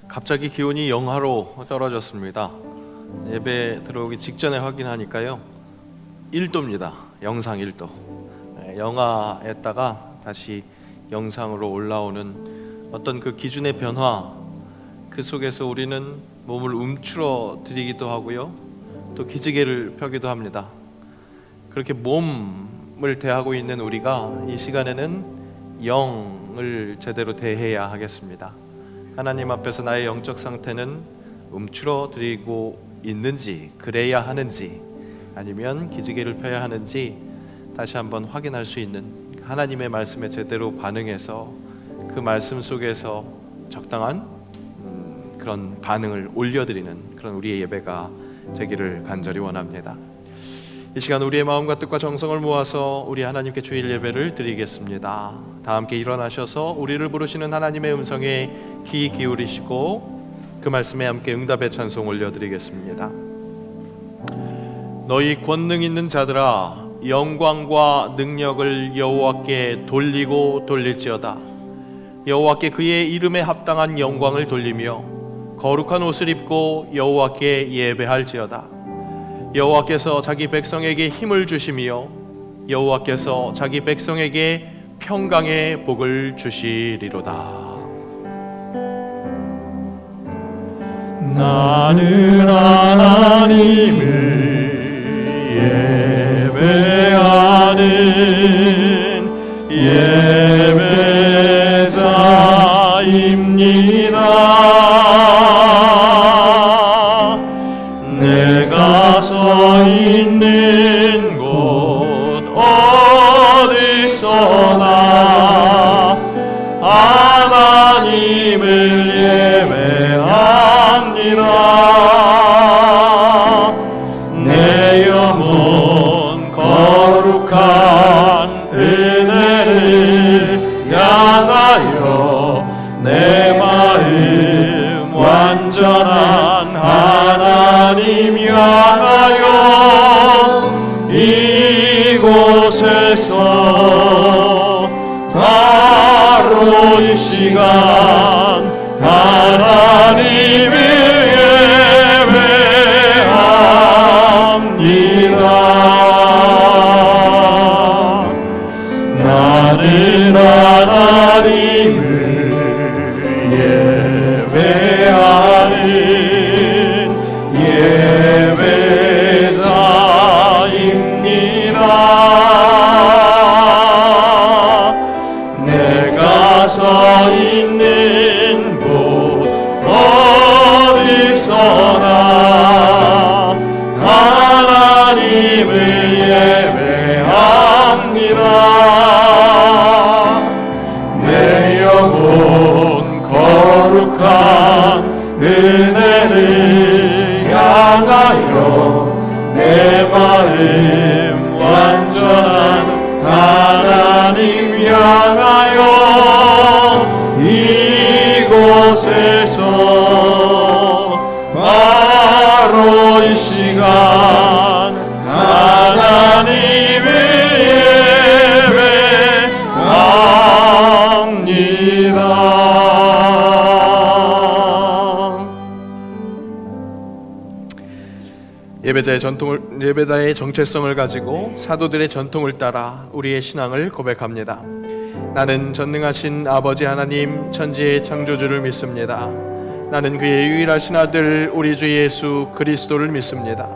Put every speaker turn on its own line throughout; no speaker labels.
갑자기 기온이 영하로 떨어졌습니다. 예배 들어오기 직전에 확인하니까요 1도입니다. 영상 1도. 영하에다가 다시 영상으로 올라오는 어떤 그 기준의 변화, 그 속에서 우리는 몸을 움츠러들이기도 하고요, 또 기지개를 펴기도 합니다. 그렇게 몸을 대하고 있는 우리가 이 시간에는 영을 제대로 대해야 하겠습니다. 하나님 앞에서 나의 영적 상태는 움츠러들이고 있는지, 그래야 하는지, 아니면 기지개를 펴야 하는지 다시 한번 확인할 수 있는, 하나님의 말씀에 제대로 반응해서 그 말씀 속에서 적당한 그런 반응을 올려드리는 그런 우리의 예배가 되기를 간절히 원합니다. 이 시간 우리의 마음과 뜻과 정성을 모아서 우리 하나님께 주일 예배를 드리겠습니다. 다 함께 일어나셔서 우리를 부르시는 하나님의 음성에 귀 기울이시고 그 말씀에 함께 응답의 찬송 올려드리겠습니다. 너희 권능 있는 자들아, 영광과 능력을 여호와께 돌리고 돌릴지어다. 여호와께 그의 이름에 합당한 영광을 돌리며 거룩한 옷을 입고 여호와께 예배할지어다. 여호와께서 자기 백성에게 힘을 주시며 여호와께서 자기 백성에게 평강의 복을 주시리로다.
나는 하나님을 예배하는 예배자입니다. 내가 서 있는 곳 어디서나 하나님을 예배합니다. 내 영혼 거룩한 은혜를 향하여 내 마음 완전한 하나님 향하여 이곳에서 바로 이 시간 하나님을 예배합니다. 나는 하나님을 예배하는 예배자입니다. 내가 서 있는 곳 어디서나 하나님을 예배합니다. 내 영혼 거룩한 은혜를 향하여 내 마음 완전한 하나님 향하여 이곳에서 바로 이 시간 하나님을 예배합니다.
예배자의 정체성을 가지고 사도들의 전통을 따라 우리의 신앙을 고백합니다. 나는 전능하신 아버지 하나님 천지의 창조주를 믿습니다. 나는 그의 유일하신 아들 우리 주 예수 그리스도를 믿습니다.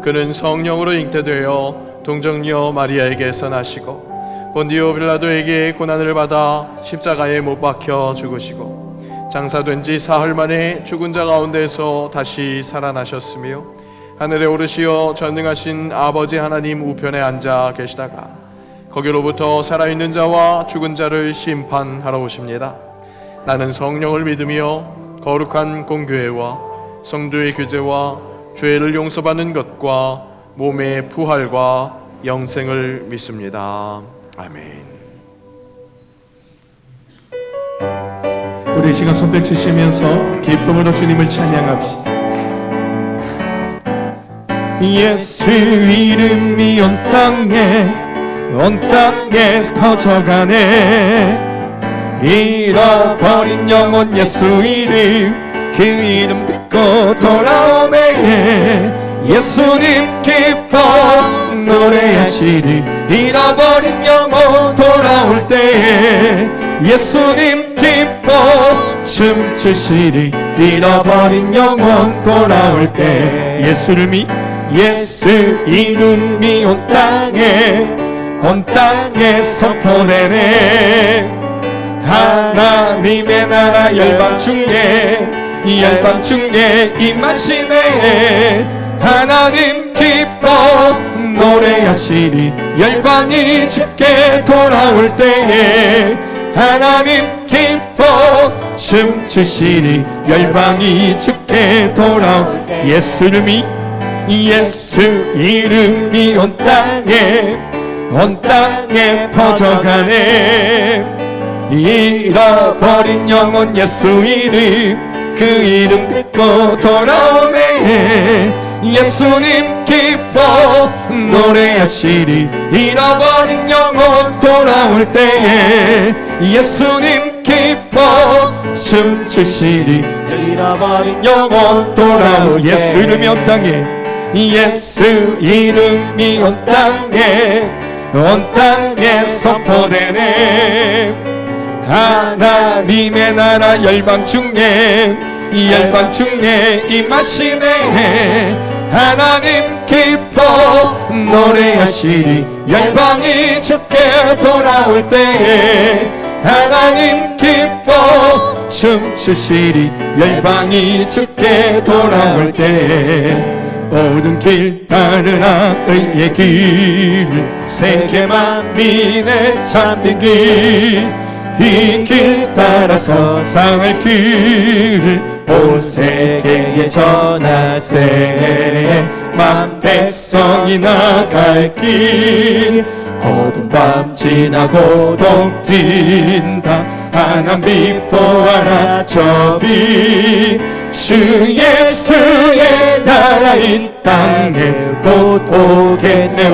그는 성령으로 잉태되어 동정녀 마리아에게서 나시고 본디오 빌라도에게 고난을 받아 십자가에 못 박혀 죽으시고 장사된 지 사흘 만에 죽은 자 가운데서 다시 살아나셨으며 하늘에 오르시어 전능하신 아버지 하나님 우편에 앉아 계시다가 거기로부터 살아있는 자와 죽은 자를 심판하러 오십니다. 나는 성령을 믿으며 거룩한 공교회와 성도의 교제와 죄를 용서받는 것과 몸의 부활과 영생을 믿습니다. 아멘.
우리 시간 손뼉 치시면서 기쁨으로 주님을 찬양합시다. 예수 이름이 온 땅에 퍼져가네. 잃어버린 영혼 예수 이름
그 이름 듣고 돌아오네. 예수님 기뻐 노래하시리. 잃어버린 영혼 돌아올 때에 예수님 기뻐 춤추시리. 잃어버린 영혼 돌아올 때 예수 이름이 온 땅에 선포되네. 하나님의 나라 열방 중에 임하시네. 하나님 기뻐 노래하시리. 열방이 주께 돌아올 때에 하나님 기뻐 춤추시리. 열방이 주께 돌아올 때 예수 이름이 온 땅에 퍼져가네. 잃어버린 영혼 예수 이름 그 이름 듣고 돌아오네. 예수님 기뻐 노래하시리. 잃어버린 영혼 돌아올 때에 예수님 기뻐 춤추시리. 잃어버린 영혼 돌아올 예수 이름이 온 땅에 예수 이름이 온 땅에 선포되네. 하나님의 나라 열방 중에 임하시네. 하나님 기뻐 노래하시리. 열방이 주께 돌아올 때에 하나님 기뻐 춤추시리. 열방이 주께 돌아올 때에 옳은 길 따르라. 의의 길 세계 만민의 참된 길. 이 길 따라서 상할 길 온 세계에 전하세. 만 백성이 나갈 길. 어두운 밤 지나고 동 튄다. 하나님 빛 보아라 저 빛. 주 예수의 나라 이 땅에 곧 오겠네.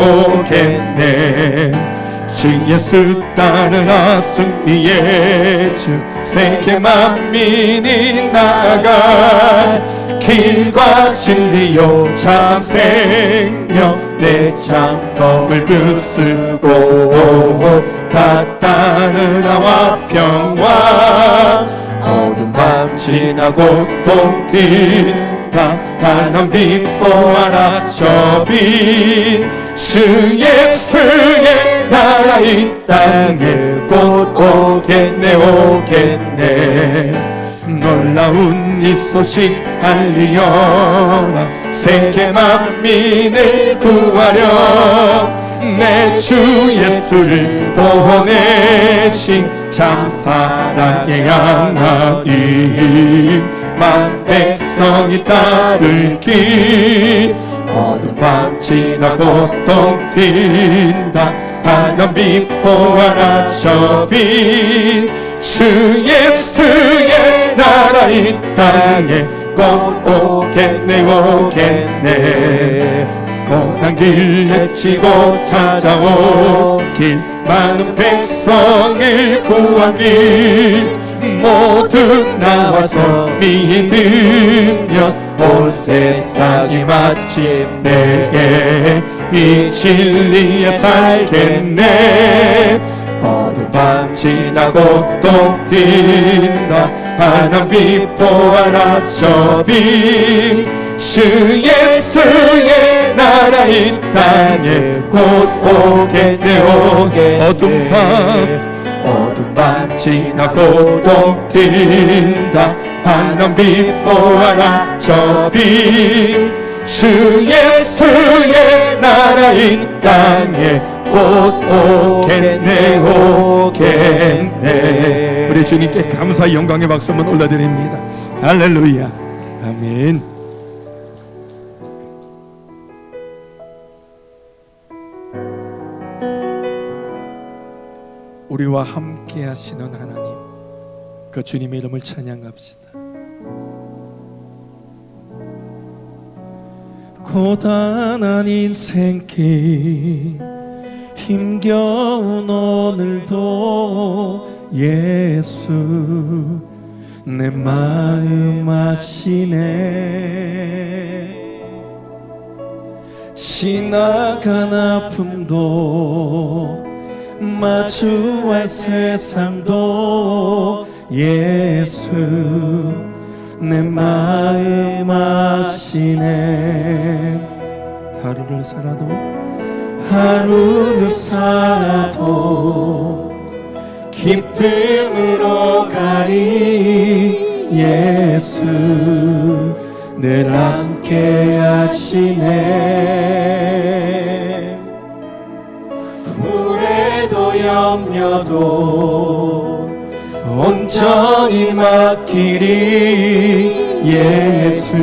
주 예수 따르라. 승리의 주 세계 만민이 나아갈 길과 진리요 참 생명. 내 창검을 부수고 다 따르라와 평화. 어두운 밤 지나고 동 튄다. 하나님 빛 보아라 저 빛. 주 예수의 나라 이 땅에 곧 오겠네. 놀라운 이 소식 알리여라. 세계 만민을 구하려 내 주 예수를 보내신 참 사랑의 하나님. 만 백성이 따를 길. 어두운 밤 지나고 동 튄다. 하나님 빛 보아라 저 빛. 주 예수의 나라 이 땅에 곧 오겠네. 고난 길 헤치고 찾아온 길. 많은 백성을 구한 길. 모두 나와서 믿으면 온 세상이 마침내 이 진리에 살겠네. 어두운 밤 지나고 동 튄다. 하나님 빛 보아라 저 빛. 주 예수의 나라 이 땅에 곧 오겠네. 어두운 밤 지나고 동 튄다. 하나님 빛 보아라 저 빛. 주 예수의 나라 이 땅에 곧 오겠네.
우리 주님께 감사 영광의 박수 한번 올려드립니다. 할렐루야. 아멘. 우리와 함께 하시는 하나님, 그 주님의 이름을 찬양합시다. 고단한 인생길 힘겨운 오늘도 예수 내 마음 아시네. 지나간 아픔도 마주할 세상도 예수 내 마음 아시네. 하루를 살아도 기쁨으로 가리 예수 늘 함께 하시네. 후회도 염려도 온전히 맡기리 예수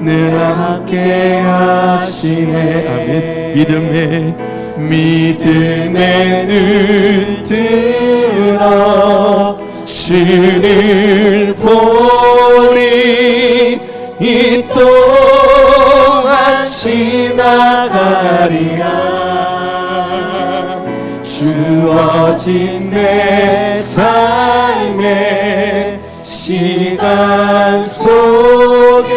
늘 함께 하시네. 아멘. 믿음의 눈 들어 주를 보리. 이 동안 지나가리라. 주어진 내 삶의 시간 속에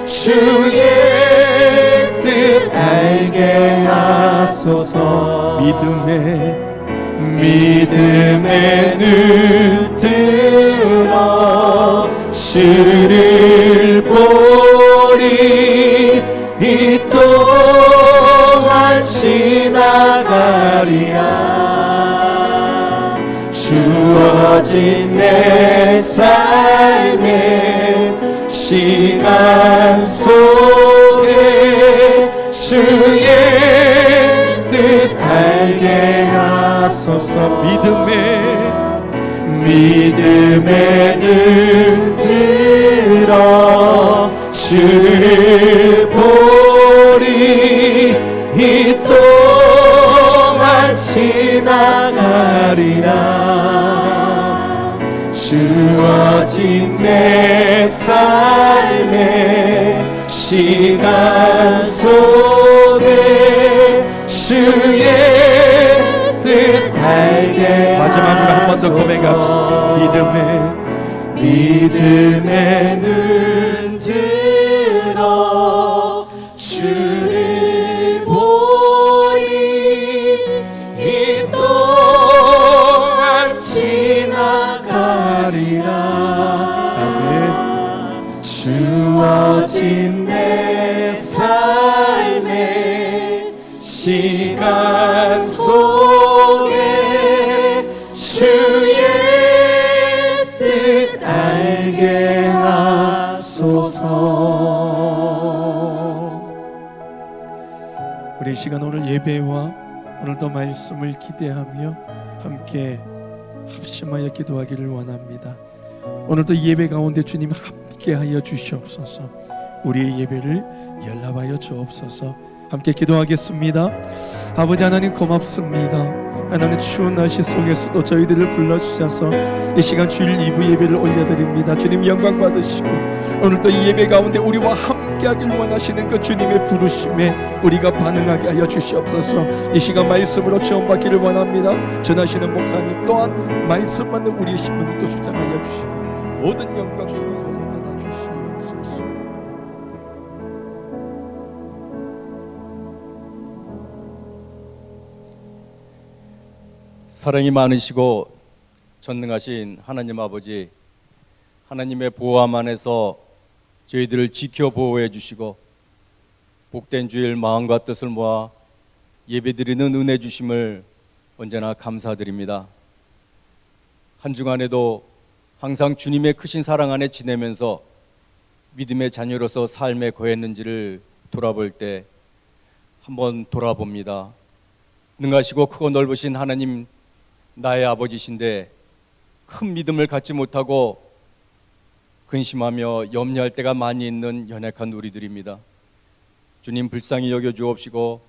주의 뜻 알게 하소서. 믿음의 눈 들어 주를 보리. 이 동안 지나가리라. 주어진 내 삶의 시간 속에 주의 뜻 알게 하소서. 믿음의 눈 들어 주를 보리. 이 동안 지나가리라. 주어진 내 삶의 시간 속에 주의 뜻 알게 마지막으로 한 번 더 고백합시다.
믿음의 눈 들어 주를 보리. 이 동안 지나가리라.
아멘.
주어진 내 삶의 시간 속에 주의 뜻 알게 하소서.
우리 이 시간 오늘 예배와 오늘도 말씀을 기대하며 함께 합심하여 기도하기를 원합니다. 오늘도 예배 가운데 주님 함께하여 주시옵소서. 우리의 예배를 연락하여 주옵소서. 함께 기도하겠습니다. 아버지 하나님 고맙습니다. 하나님 추운 날씨 속에서도 저희들을 불러주셔서 이 시간 주일 2부 예배를 올려드립니다. 주님 영광 받으시고 오늘도 이 예배 가운데 우리와 함께하길 원하시는 그 주님의 부르심에 우리가 반응하게 하여 주시옵소서. 이 시간 말씀으로 체험받기를 원합니다. 전하시는 목사님 또한 말씀 받는 우리의 신명을 또 주장하여 주시고 모든 영광을 올려받아 주시옵소서.
사랑이 많으시고 전능하신 하나님 아버지, 하나님의 보호함 안에서 저희들을 지켜 보호해 주시고 복된 주일 마음과 뜻을 모아 예배드리는 은혜 주심을 언제나 감사드립니다. 한 주간에도 항상 주님의 크신 사랑 안에 지내면서 믿음의 자녀로서 삶에 거했는지를 돌아볼 때 한번 돌아봅니다. 능하시고 크고 넓으신 하나님, 나의 아버지신데 큰 믿음을 갖지 못하고 근심하며 염려할 때가 많이 있는 연약한 우리들입니다. 주님 불쌍히 여겨 주옵시고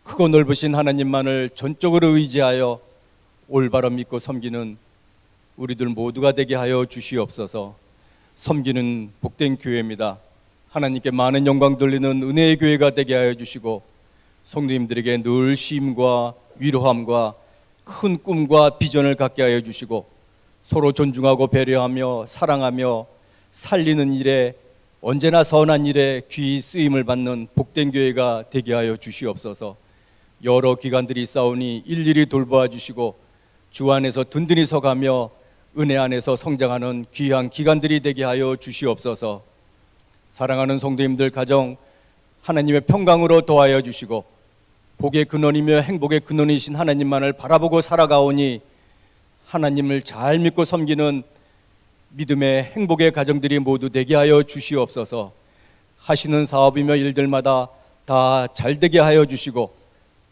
크고 넓으신 하나님만을 전적으로 의지하여 올바로 믿고 섬기는 우리들 모두가 되게 하여 주시옵소서. 섬기는 복된 교회입니다. 하나님께 많은 영광 돌리는 은혜의 교회가 되게 하여 주시고 성도님들에게 늘 쉼과 위로함과 큰 꿈과 비전을 갖게 하여 주시고 서로 존중하고 배려하며 사랑하며 살리는 일에 언제나 선한 일에 귀히 쓰임을 받는 복된 교회가 되게 하여 주시옵소서. 여러 기관들이 싸우니 일일이 돌보아 주시고 주 안에서 든든히 서가며 은혜 안에서 성장하는 귀한 기관들이 되게 하여 주시옵소서. 사랑하는 성도님들 가정 하나님의 평강으로 도하여 주시고 복의 근원이며 행복의 근원이신 하나님만을 바라보고 살아가오니 하나님을 잘 믿고 섬기는 믿음의 행복의 가정들이 모두 되게 하여 주시옵소서. 하시는 사업이며 일들마다 다 잘되게 하여 주시고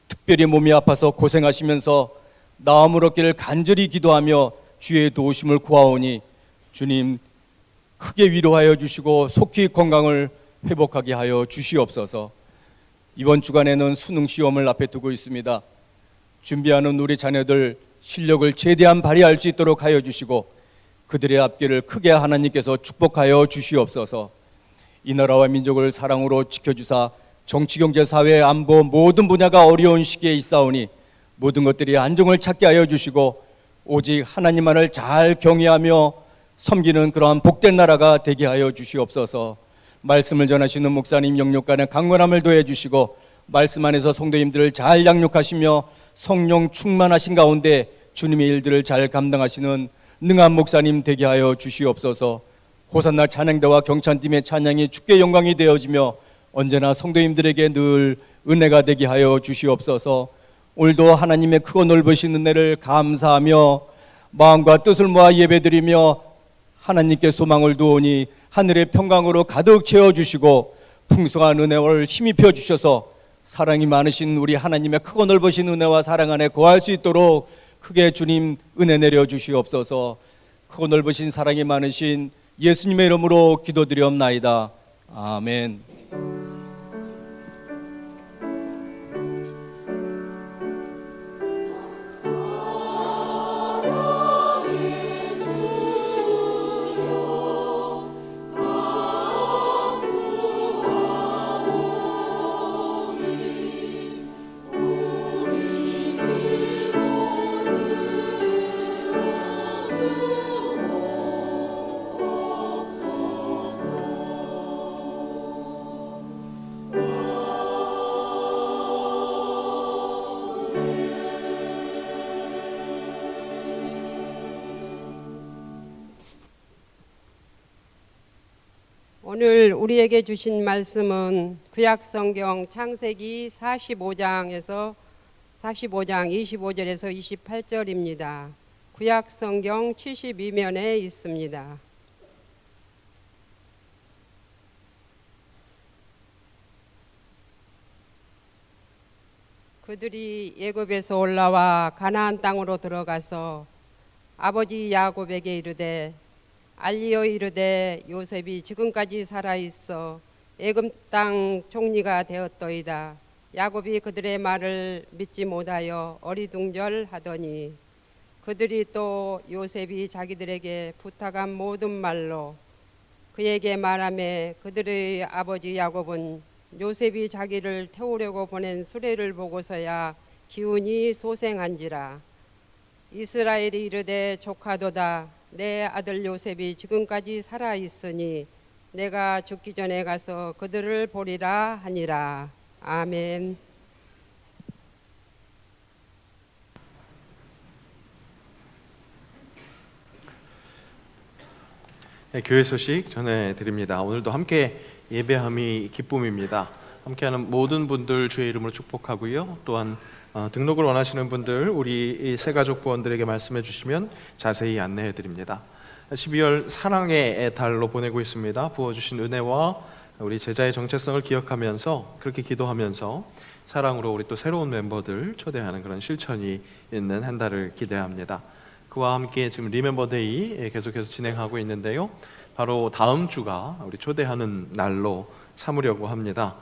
특별히 몸이 아파서 고생하시면서 나음을 얻기를 간절히 기도하며 주의 도우심을 구하오니 주님 크게 위로하여 주시고 속히 건강을 회복하게 하여 주시옵소서. 이번 주간에는 수능 시험을 앞에 두고 있습니다. 준비하는 우리 자녀들 실력을 최대한 발휘할 수 있도록 하여 주시고 그들의 앞길을 크게 하나님께서 축복하여 주시옵소서. 이 나라와 민족을 사랑으로 지켜주사 정치, 경제, 사회, 안보 모든 분야가 어려운 시기에 있사오니 모든 것들이 안정을 찾게 하여 주시고 오직 하나님만을 잘 경외하며 섬기는 그러한 복된 나라가 되게 하여 주시옵소서. 말씀을 전하시는 목사님 영육간에 강건함을 더해 주시고 말씀 안에서 성도님들을 잘 양육하시며 성령 충만하신 가운데 주님의 일들을 잘 감당하시는 능한 목사님 되게 하여 주시옵소서. 호산나 찬양대와 경찬팀의 찬양이 주께 영광이 되어지며 언제나 성도님들에게 늘 은혜가 되게 하여 주시옵소서. 오늘도 하나님의 크고 넓으신 은혜를 감사하며 마음과 뜻을 모아 예배드리며 하나님께 소망을 두오니 하늘의 평강으로 가득 채워주시고 풍성한 은혜를 힘입혀 주셔서 사랑이 많으신 우리 하나님의 크고 넓으신 은혜와 사랑 안에 거할 수 있도록 크게 주님 은혜 내려 주시옵소서. 크고 넓으신 사랑이 많으신 예수님의 이름으로 기도드리옵나이다. 아멘.
오늘 우리에게 주신 말씀은 구약성경 창세기 45장 25절에서 28절입니다. 구약성경 72면에 있습니다. 그들이 애굽에서 올라와 가나안 땅으로 들어가서 아버지 야곱에게 이르되 알리어 이르되 요셉이 지금까지 살아있어 애굽 땅 총리가 되었더이다. 야곱이 그들의 말을 믿지 못하여 어리둥절하더니 그들이 또 요셉이 자기들에게 부탁한 모든 말로 그에게 말하매 그들의 아버지 야곱은 요셉이 자기를 태우려고 보낸 수레를 보고서야 기운이 소생한지라. 이스라엘이 이르되 조카도다. 내 아들 요셉이 지금까지 살아 있으니 내가 죽기 전에 가서 그들을 보리라 하니라. 아멘.
네, 교회 소식 전해드립니다. 오늘도 함께 예배함이 기쁨입니다. 함께하는 모든 분들 주의 이름으로 축복하고요. 또한 등록을 원하시는 분들 우리 새가족 부원들에게 말씀해 주시면 자세히 안내해 드립니다. 12월 사랑의 달로 보내고 있습니다. 부어주신 은혜와 우리 제자의 정체성을 기억하면서 그렇게 기도하면서 사랑으로 우리 또 새로운 멤버들 초대하는 그런 실천이 있는 한 달을 기대합니다. 그와 함께 지금 리멤버데이 계속해서 진행하고 있는데요. 바로 다음 주가 우리 초대하는 날로 삼으려고 합니다.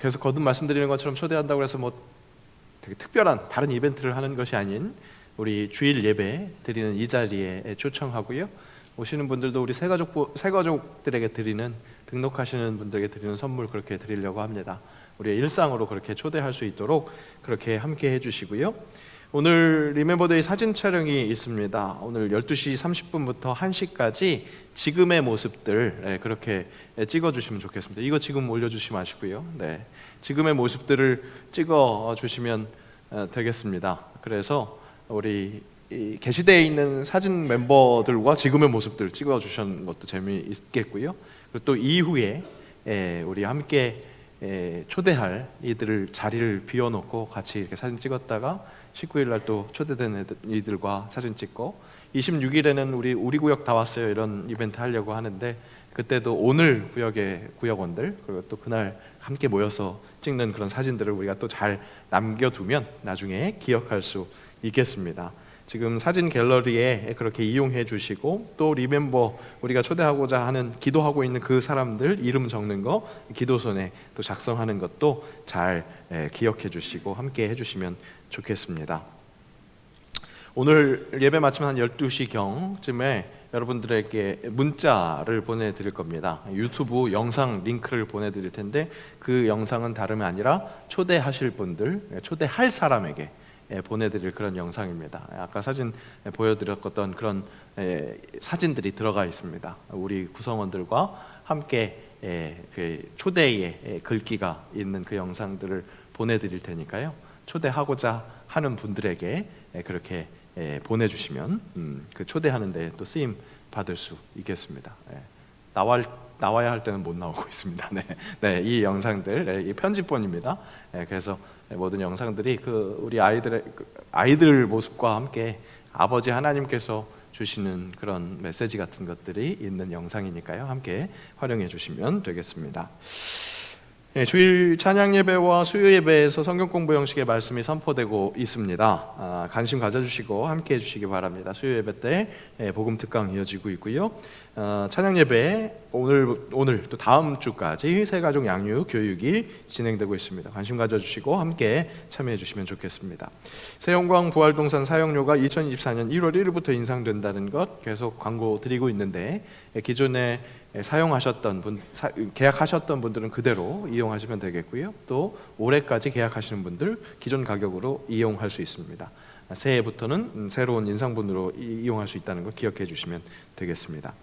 계속 거듭 말씀드리는 것처럼 초대한다고 해서 뭐 되게 특별한 다른 이벤트를 하는 것이 아닌 우리 주일 예배 드리는 이 자리에 초청하고요. 오시는 분들도 우리 새가족들에게 드리는 등록하시는 분들에게 드리는 선물 그렇게 드리려고 합니다. 우리의 일상으로 그렇게 초대할 수 있도록 그렇게 함께 해주시고요. 오늘 리멤버데이 사진 촬영이 있습니다. 오늘 12시 30분부터 1시까지 지금의 모습들 그렇게 찍어주시면 좋겠습니다. 이거 지금 올려주시지 마시고요. 네, 지금의 모습들을 찍어주시면 되겠습니다. 그래서 우리 이 게시대에 있는 사진 멤버들과 지금의 모습들 찍어주신 것도 재미있겠고요. 그리고 또 이후에 우리 함께 초대할 이들을 자리를 비워놓고 같이 이렇게 사진 찍었다가 19일 날 또 초대된 이들과 사진 찍고 26일에는 우리 구역 다 왔어요 이런 이벤트 하려고 하는데 그때도 오늘 구역의 구역원들 그리고 또 그날 함께 모여서 찍는 그런 사진들을 우리가 또 잘 남겨두면 나중에 기억할 수 있겠습니다. 지금 사진 갤러리에 그렇게 이용해 주시고 또 리멤버 우리가 초대하고자 하는 기도하고 있는 그 사람들 이름 적는 거 기도son에 또 작성하는 것도 잘 기억해 주시고 함께 해주시면 좋겠습니다. 오늘 예배 마치면 한 12시경쯤에 여러분들에게 문자를 보내드릴 겁니다. 유튜브 영상 링크를 보내드릴 텐데 그 영상은 다름이 아니라 초대하실 분들, 초대할 사람에게 보내드릴 그런 영상입니다. 아까 사진 보여드렸던 그런 사진들이 들어가 있습니다. 우리 구성원들과 함께 그 초대의 글귀가 있는 그 영상들을 보내드릴 테니까요. 초대하고자 하는 분들에게 그렇게 보내주시면 그 초대하는 데 또 쓰임 받을 수 있겠습니다. 나와야 할 때는 못 나오고 있습니다. 네, 이 영상들 이 편집본입니다. 그래서 모든 영상들이 그 우리 아이들 모습과 함께 아버지 하나님께서 주시는 그런 메시지 같은 것들이 있는 영상이니까요. 함께 활용해 주시면 되겠습니다. 주일 찬양 예배와 수요 예배에서 성경 공부 형식의 말씀이 선포되고 있습니다. 관심 가져주시고 함께 해주시기 바랍니다. 수요 예배 때 복음 특강 이어지고 있고요. 찬양 예배 오늘 또 다음 주까지 새가족 양육 교육이 진행되고 있습니다. 관심 가져주시고 함께 참여해 주시면 좋겠습니다. 새영광 부활동산 사용료가 2024년 1월 1일부터 인상된다는 것 계속 광고 드리고 있는데 기존에 사용하셨던 분, 계약하셨던 분들은 그대로 이용하시면 되겠고요. 또 올해까지 계약하시는 분들 기존 가격으로 이용할 수 있습니다. 새해부터는 새로운 인상분으로 이용할 수 있다는 거 기억해 주시면 되겠습니다.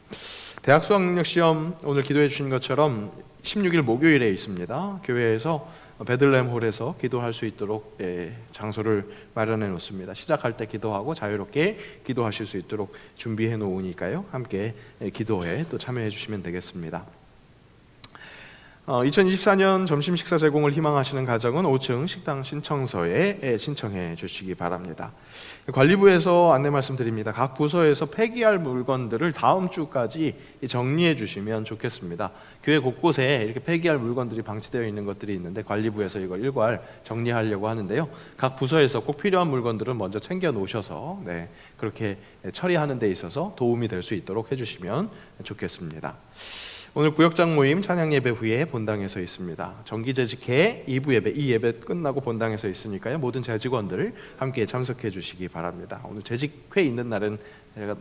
대학 수학능력시험 오늘 기도해 주신 것처럼 16일 목요일에 있습니다. 교회에서 베들레헴 홀에서 기도할 수 있도록 장소를 마련해 놓습니다. 시작할 때 기도하고 자유롭게 기도하실 수 있도록 준비해 놓으니까요. 함께 기도에 또 참여해 주시면 되겠습니다. 2024년 점심 식사 제공을 희망하시는 가정은 5층 식당 신청서에 신청해 주시기 바랍니다. 관리부에서 안내 말씀드립니다. 각 부서에서 폐기할 물건들을 다음 주까지 정리해 주시면 좋겠습니다. 교회 곳곳에 이렇게 폐기할 물건들이 방치되어 있는 것들이 있는데 관리부에서 이걸 일괄 정리하려고 하는데요. 각 부서에서 꼭 필요한 물건들은 먼저 챙겨 놓으셔서 그렇게 처리하는 데 있어서 도움이 될 수 있도록 해주시면 좋겠습니다. 오늘 구역장 모임 찬양 예배 후에 본당에서 있습니다. 정기 재직회 2부 예배, 이 예배 끝나고 본당에서 있으니까요. 모든 재직원들 함께 참석해 주시기 바랍니다. 오늘 재직회 있는 날은 제가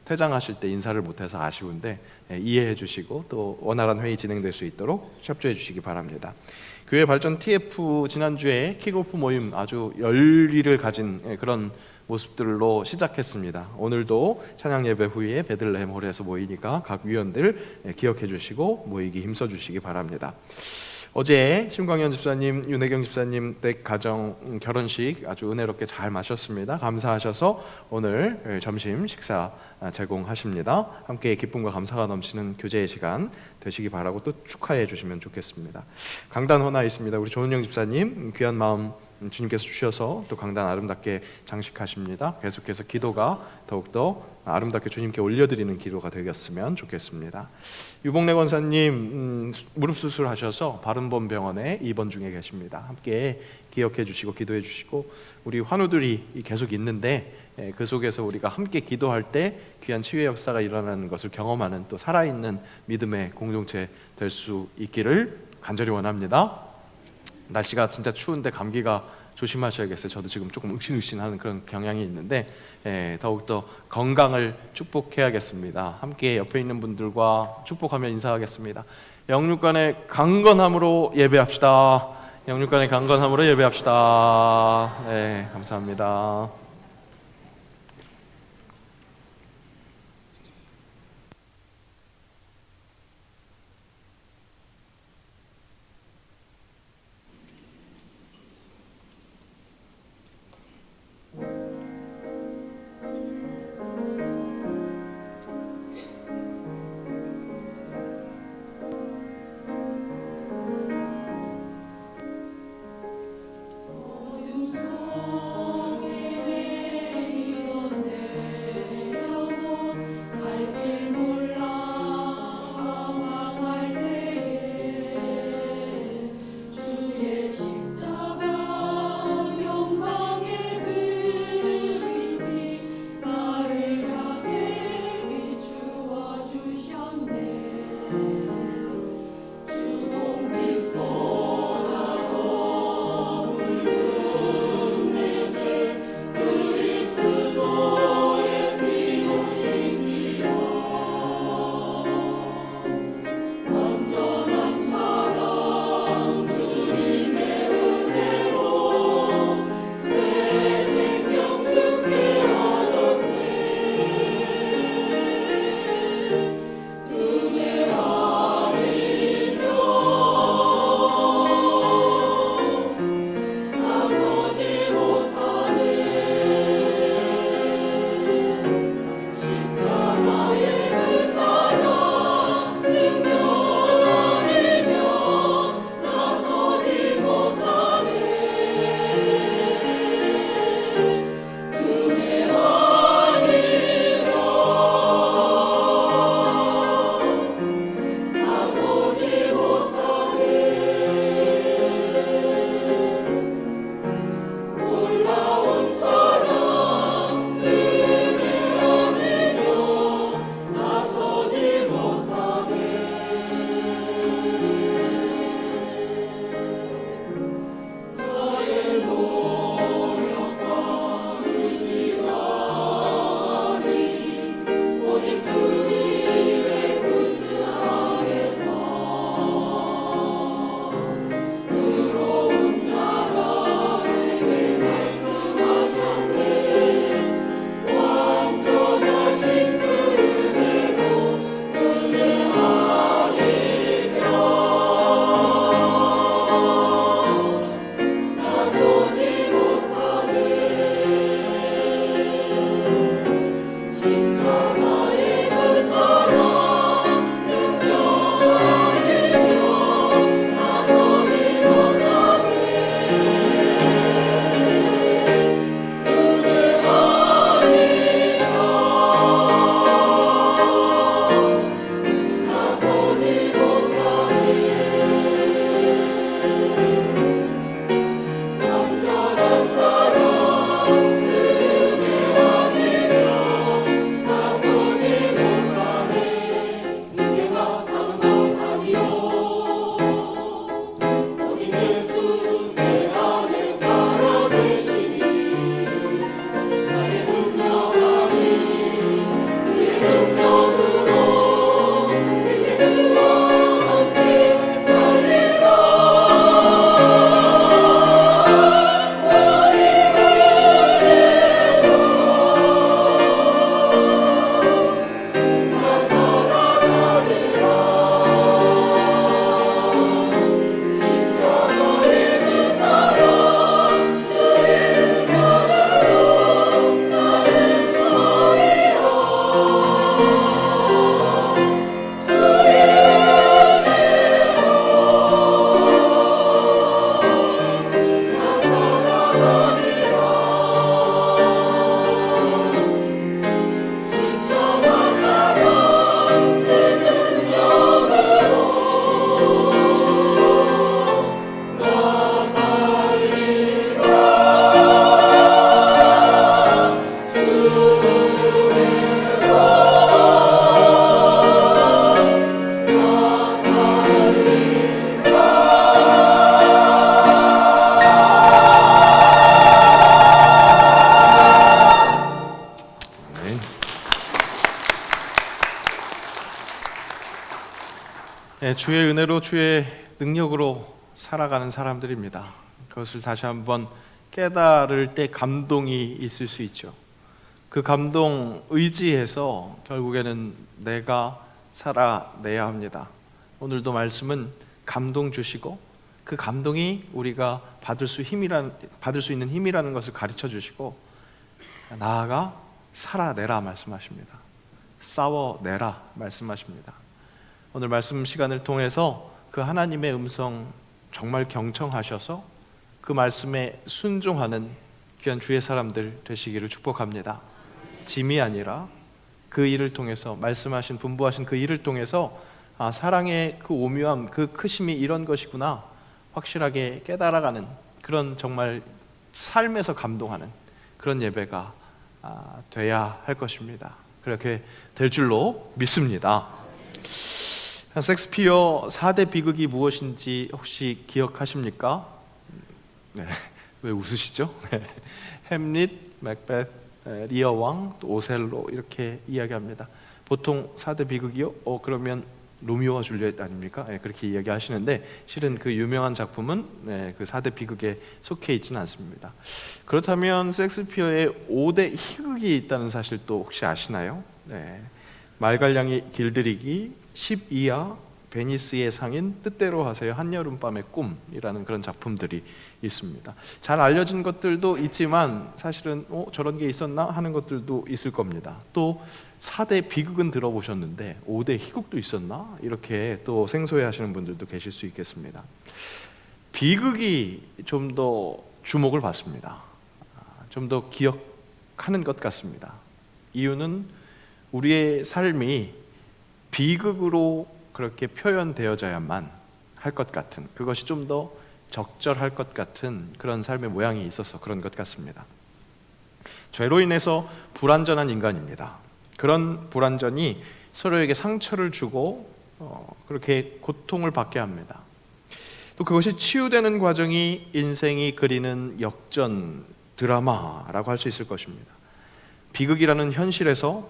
퇴장하실 때 인사를 못해서 아쉬운데 이해해 주시고 또 원활한 회의 진행될 수 있도록 협조해 주시기 바랍니다. 교회 발전 TF 지난주에 킥오프 모임 아주 열의를 가진 그런 모습들로 시작했습니다. 오늘도 찬양 예배 후에 베들레헴 홀에서 모이니까 각 위원들 기억해 주시고 모이기 힘써 주시기 바랍니다. 어제 심광현 집사님, 윤혜경 집사님 댁 가정 결혼식 아주 은혜롭게 잘 마셨습니다. 감사하셔서 오늘 점심 식사 제공하십니다. 함께 기쁨과 감사가 넘치는 교제의 시간 되시기 바라고 또 축하해 주시면 좋겠습니다. 강단 헌화 있습니다. 우리 조은영 집사님 귀한 마음 주님께서 주셔서 또 강단 아름답게 장식하십니다. 계속해서 기도가 더욱더 아름답게 주님께 올려드리는 기도가 되겠으면 좋겠습니다. 유봉래 권사님 무릎 수술하셔서 바른본 병원에 입원 중에 계십니다. 함께 기억해 주시고 기도해 주시고 우리 환우들이 계속 있는데 그 속에서 우리가 함께 기도할 때 귀한 치유의 역사가 일어나는 것을 경험하는 또 살아있는 믿음의 공동체 될 수 있기를 간절히 원합니다. 날씨가 진짜 추운데 감기가 조심하셔야겠어요. 저도 지금 조금 욱신욱신하는 그런 경향이 있는데 더욱더 건강을 축복해야겠습니다. 함께 옆에 있는 분들과 축복하며 인사하겠습니다. 영육간의 강건함으로 예배합시다. 영육간의 강건함으로 예배합시다. 네, 감사합니다. 네, 주의 은혜로 주의 능력으로 살아가는 사람들입니다. 그것을 다시 한번 깨달을 때 감동이 있을 수 있죠. 그 감동 의지해서 결국에는 내가 살아내야 합니다. 오늘도 말씀은 감동 주시고 그 감동이 우리가 받을 수 있는 힘이라는 것을 가르쳐 주시고 나아가 살아내라 말씀하십니다. 싸워내라 말씀하십니다. 오늘 말씀 시간을 통해서 그 하나님의 음성 정말 경청하셔서 그 말씀에 순종하는 귀한 주의 사람들 되시기를 축복합니다. 짐이 아니라 그 일을 통해서 말씀하신 분부하신 그 일을 통해서 사랑의 그 오묘함, 그 크심이 이런 것이구나 확실하게 깨달아가는 그런 정말 삶에서 감동하는 그런 예배가 돼야 할 것입니다. 그렇게 될 줄로 믿습니다. 셰익스피어 4대 비극이 무엇인지 혹시 기억하십니까? 네. 왜 웃으시죠? 햄릿, 맥베스, 리어 왕, 또 오셀로 이렇게 이야기합니다. 보통 4대 비극이요? 그러면 로미오와 줄리엣 아닙니까? 네, 그렇게 이야기하시는데 실은 그 유명한 작품은 그 4대 비극에 속해 있지는 않습니다. 그렇다면 셰익스피어의 5대 희극이 있다는 사실 또 혹시 아시나요? 네. 말갈량이 길들이기, 12야, 베니스의 상인, 뜻대로 하세요, 한여름밤의 꿈이라는 그런 작품들이 있습니다. 잘 알려진 것들도 있지만 사실은 저런 게 있었나 하는 것들도 있을 겁니다. 또 4대 비극은 들어보셨는데 5대 희극도 있었나? 이렇게 또 생소해 하시는 분들도 계실 수 있겠습니다. 비극이 좀 더 주목을 받습니다. 좀 더 기억하는 것 같습니다. 이유는 우리의 삶이 비극으로 그렇게 표현되어져야만 할 것 같은, 그것이 좀 더 적절할 것 같은 그런 삶의 모양이 있어서 그런 것 같습니다. 죄로 인해서 불완전한 인간입니다. 그런 불완전이 서로에게 상처를 주고 그렇게 고통을 받게 합니다. 또 그것이 치유되는 과정이 인생이 그리는 역전 드라마라고 할 수 있을 것입니다. 비극이라는 현실에서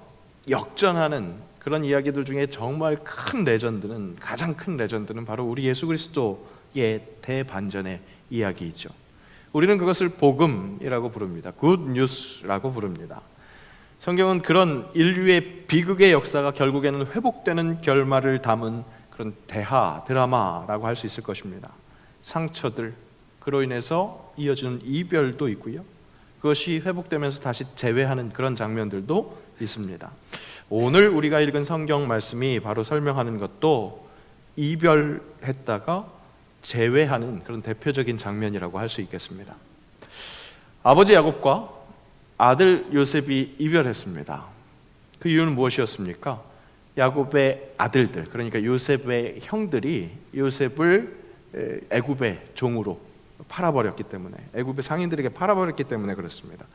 역전하는 그런 이야기들 중에 정말 큰 레전드는, 가장 큰 레전드는 바로 우리 예수 그리스도의 대반전의 이야기이죠. 우리는 그것을 복음이라고 부릅니다. 굿 뉴스라고 부릅니다. 성경은 그런 인류의 비극의 역사가 결국에는 회복되는 결말을 담은 그런 대하 드라마라고 할 수 있을 것입니다. 상처들, 그로 인해서 이어지는 이별도 있고요, 그것이 회복되면서 다시 재회하는 그런 장면들도 있습니다. 오늘 우리가 읽은 성경 말씀이 바로 설명하는 것도 이별했다가 재회하는 그런 대표적인 장면이라고 할 수 있겠습니다. 아버지 야곱과 아들 요셉이 이별했습니다. 그 이유는 무엇이었습니까? 야곱의 아들들, 그러니까 요셉의 형들이 요셉을 애굽의 종으로 팔아버렸기 때문에, 애굽의 상인들에게 팔아버렸기 때문에 그렇습니다.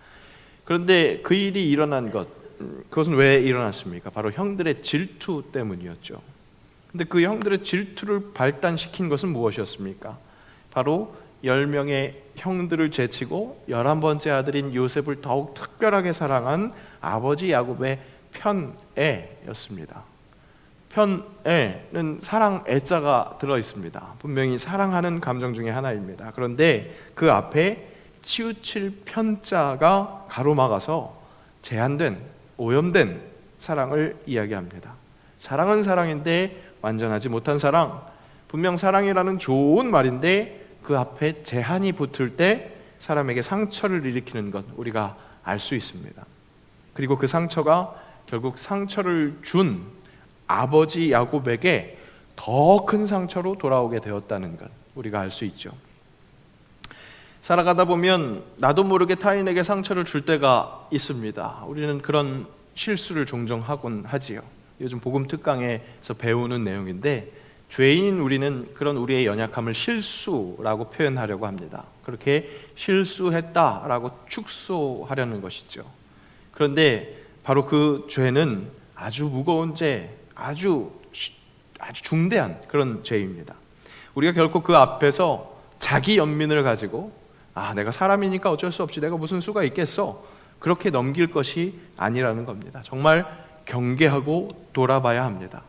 그런데 그 일이 일어난 것, 그것은 왜 일어났습니까? 바로 형들의 질투 때문이었죠. 근데 그 형들의 질투를 발단시킨 것은 무엇이었습니까? 바로 10명의 형들을 제치고 11번째 아들인 요셉을 더욱 특별하게 사랑한 아버지 야곱의 편애였습니다. 편애는 사랑 애자가 들어있습니다. 분명히 사랑하는 감정 중에 하나입니다. 그런데 그 앞에 치우칠 편자가 가로막아서 제한된, 오염된 사랑을 이야기합니다. 사랑은 사랑인데 완전하지 못한 사랑, 분명 사랑이라는 좋은 말인데 그 앞에 제한이 붙을 때 사람에게 상처를 일으키는 것 우리가 알 수 있습니다. 그리고 그 상처가 결국 상처를 준 아버지 야곱에게 더 큰 상처로 돌아오게 되었다는 것 우리가 알 수 있죠. 살아가다 보면 나도 모르게 타인에게 상처를 줄 때가 있습니다. 우리는 그런 실수를 종종 하곤 하지요. 요즘 복음 특강에서 배우는 내용인데, 죄인인 우리는 그런 우리의 연약함을 실수라고 표현하려고 합니다. 그렇게 실수했다라고 축소하려는 것이죠. 그런데 바로 그 죄는 아주 무거운 죄, 아주 중대한 그런 죄입니다. 우리가 결코 그 앞에서 자기 연민을 가지고 내가 사람이니까 어쩔 수 없지, 내가 무슨 수가 있겠어, 그렇게 넘길 것이 아니라는 겁니다. 정말 경계하고 돌아봐야 합니다.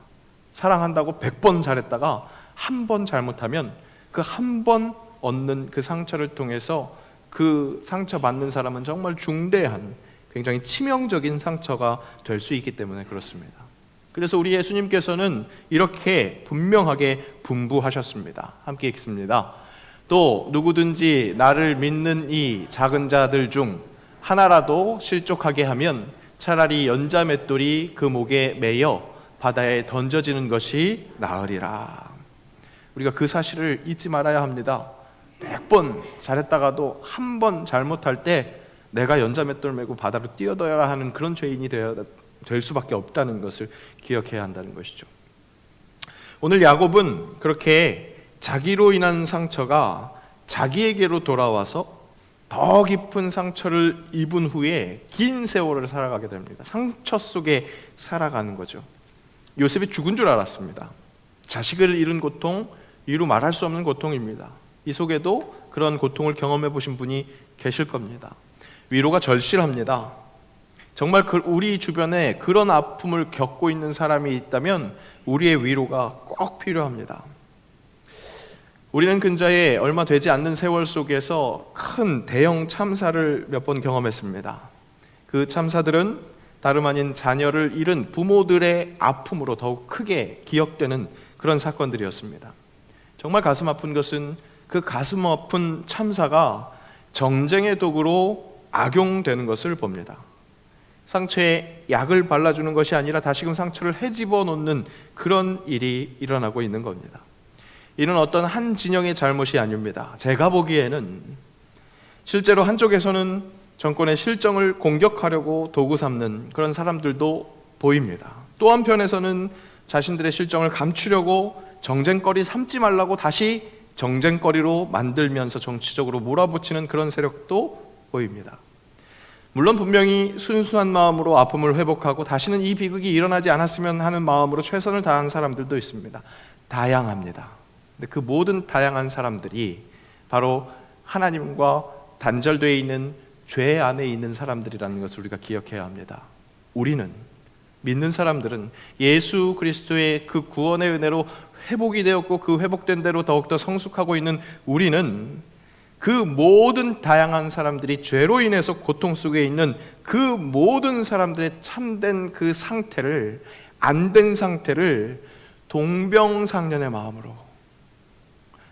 사랑한다고 100번 잘했다가 한 번 잘못하면 그 한 번 얻는 그 상처를 통해서 그 상처 받는 사람은 정말 중대한, 굉장히 치명적인 상처가 될 수 있기 때문에 그렇습니다. 그래서 우리 예수님께서는 이렇게 분명하게 분부하셨습니다. 함께 읽습니다. 또 누구든지 나를 믿는 이 작은 자들 중 하나라도 실족하게 하면 차라리 연자맷돌이 그 목에 매여 바다에 던져지는 것이 나으리라. 우리가 그 사실을 잊지 말아야 합니다. 100번 잘했다가도 한 번 잘못할 때 내가 연자맷돌 메고 바다로 뛰어들어야 하는 그런 죄인이 될 수밖에 없다는 것을 기억해야 한다는 것이죠. 오늘 야곱은 그렇게 자기로 인한 상처가 자기에게로 돌아와서 더 깊은 상처를 입은 후에 긴 세월을 살아가게 됩니다. 상처 속에 살아가는 거죠. 요셉이 죽은 줄 알았습니다. 자식을 잃은 고통, 이루 말할 수 없는 고통입니다. 이 속에도 그런 고통을 경험해 보신 분이 계실 겁니다. 위로가 절실합니다. 정말 우리 주변에 그런 아픔을 겪고 있는 사람이 있다면 우리의 위로가 꼭 필요합니다. 우리는 근자에 얼마 되지 않는 세월 속에서 큰 대형 참사를 몇 번 경험했습니다. 그 참사들은 다름 아닌 자녀를 잃은 부모들의 아픔으로 더욱 크게 기억되는 그런 사건들이었습니다. 정말 가슴 아픈 것은 그 가슴 아픈 참사가 정쟁의 도구로 악용되는 것을 봅니다. 상처에 약을 발라주는 것이 아니라 다시금 상처를 헤집어 놓는 그런 일이 일어나고 있는 겁니다. 이는 어떤 한 진영의 잘못이 아닙니다. 제가 보기에는 실제로 한쪽에서는 정권의 실정을 공격하려고 도구 삼는 그런 사람들도 보입니다. 또 한편에서는 자신들의 실정을 감추려고 정쟁거리 삼지 말라고 다시 정쟁거리로 만들면서 정치적으로 몰아붙이는 그런 세력도 보입니다. 물론 분명히 순수한 마음으로 아픔을 회복하고 다시는 이 비극이 일어나지 않았으면 하는 마음으로 최선을 다한 사람들도 있습니다. 다양합니다. 근데 그 모든 다양한 사람들이 바로 하나님과 단절되어 있는 죄 안에 있는 사람들이라는 것을 우리가 기억해야 합니다. 우리는, 믿는 사람들은 예수 그리스도의 그 구원의 은혜로 회복이 되었고 그 회복된 대로 더욱더 성숙하고 있는 우리는 그 모든 다양한 사람들이 죄로 인해서 고통 속에 있는 그 모든 사람들의 참된 그 상태를, 안된 상태를 동병상련의 마음으로,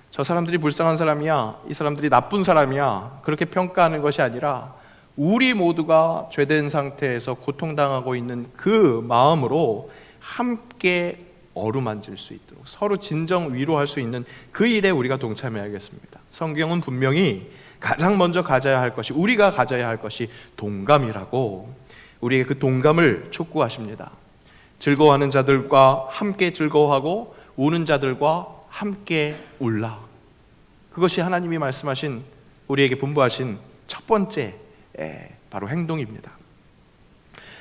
저 사람들이 불쌍한 사람이야, 이 사람들이 나쁜 사람이야, 그렇게 평가하는 것이 아니라 우리 모두가 죄된 상태에서 고통당하고 있는 그 마음으로 함께 어루만질 수 있도록 서로 진정 위로할 수 있는 그 일에 우리가 동참해야겠습니다. 성경은 분명히 가장 먼저 가져야 할 것이, 우리가 가져야 할 것이 동감이라고 우리에게 그 동감을 촉구하십니다. 즐거워하는 자들과 함께 즐거워하고 우는 자들과 함께 울라. 그것이 하나님이 말씀하신, 우리에게 분부하신 첫 번째 바로 행동입니다.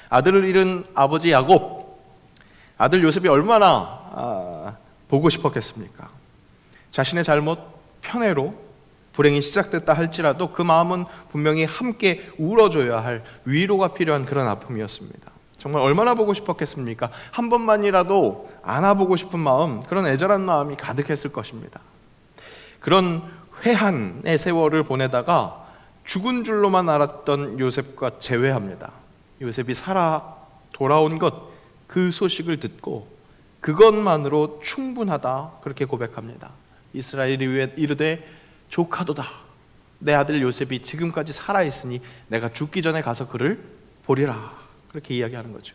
아들을 잃은 아버지 야곱, 아들 요셉이 얼마나 보고 싶었겠습니까? 자신의 잘못, 편애로 불행이 시작됐다 할지라도 그 마음은 분명히 함께 울어줘야 할, 위로가 필요한 그런 아픔이었습니다. 정말 얼마나 보고 싶었겠습니까? 한 번만이라도 안아보고 싶은 마음, 그런 애절한 마음이 가득했을 것입니다. 그런 회한의 세월을 보내다가 죽은 줄로만 알았던 요셉과 재회합니다. 요셉이 살아 돌아온 것, 그 소식을 듣고 그것만으로 충분하다, 그렇게 고백합니다. 이스라엘이 이르되 조카도다, 내 아들 요셉이 지금까지 살아있으니 내가 죽기 전에 가서 그를 보리라, 그렇게 이야기하는 거죠.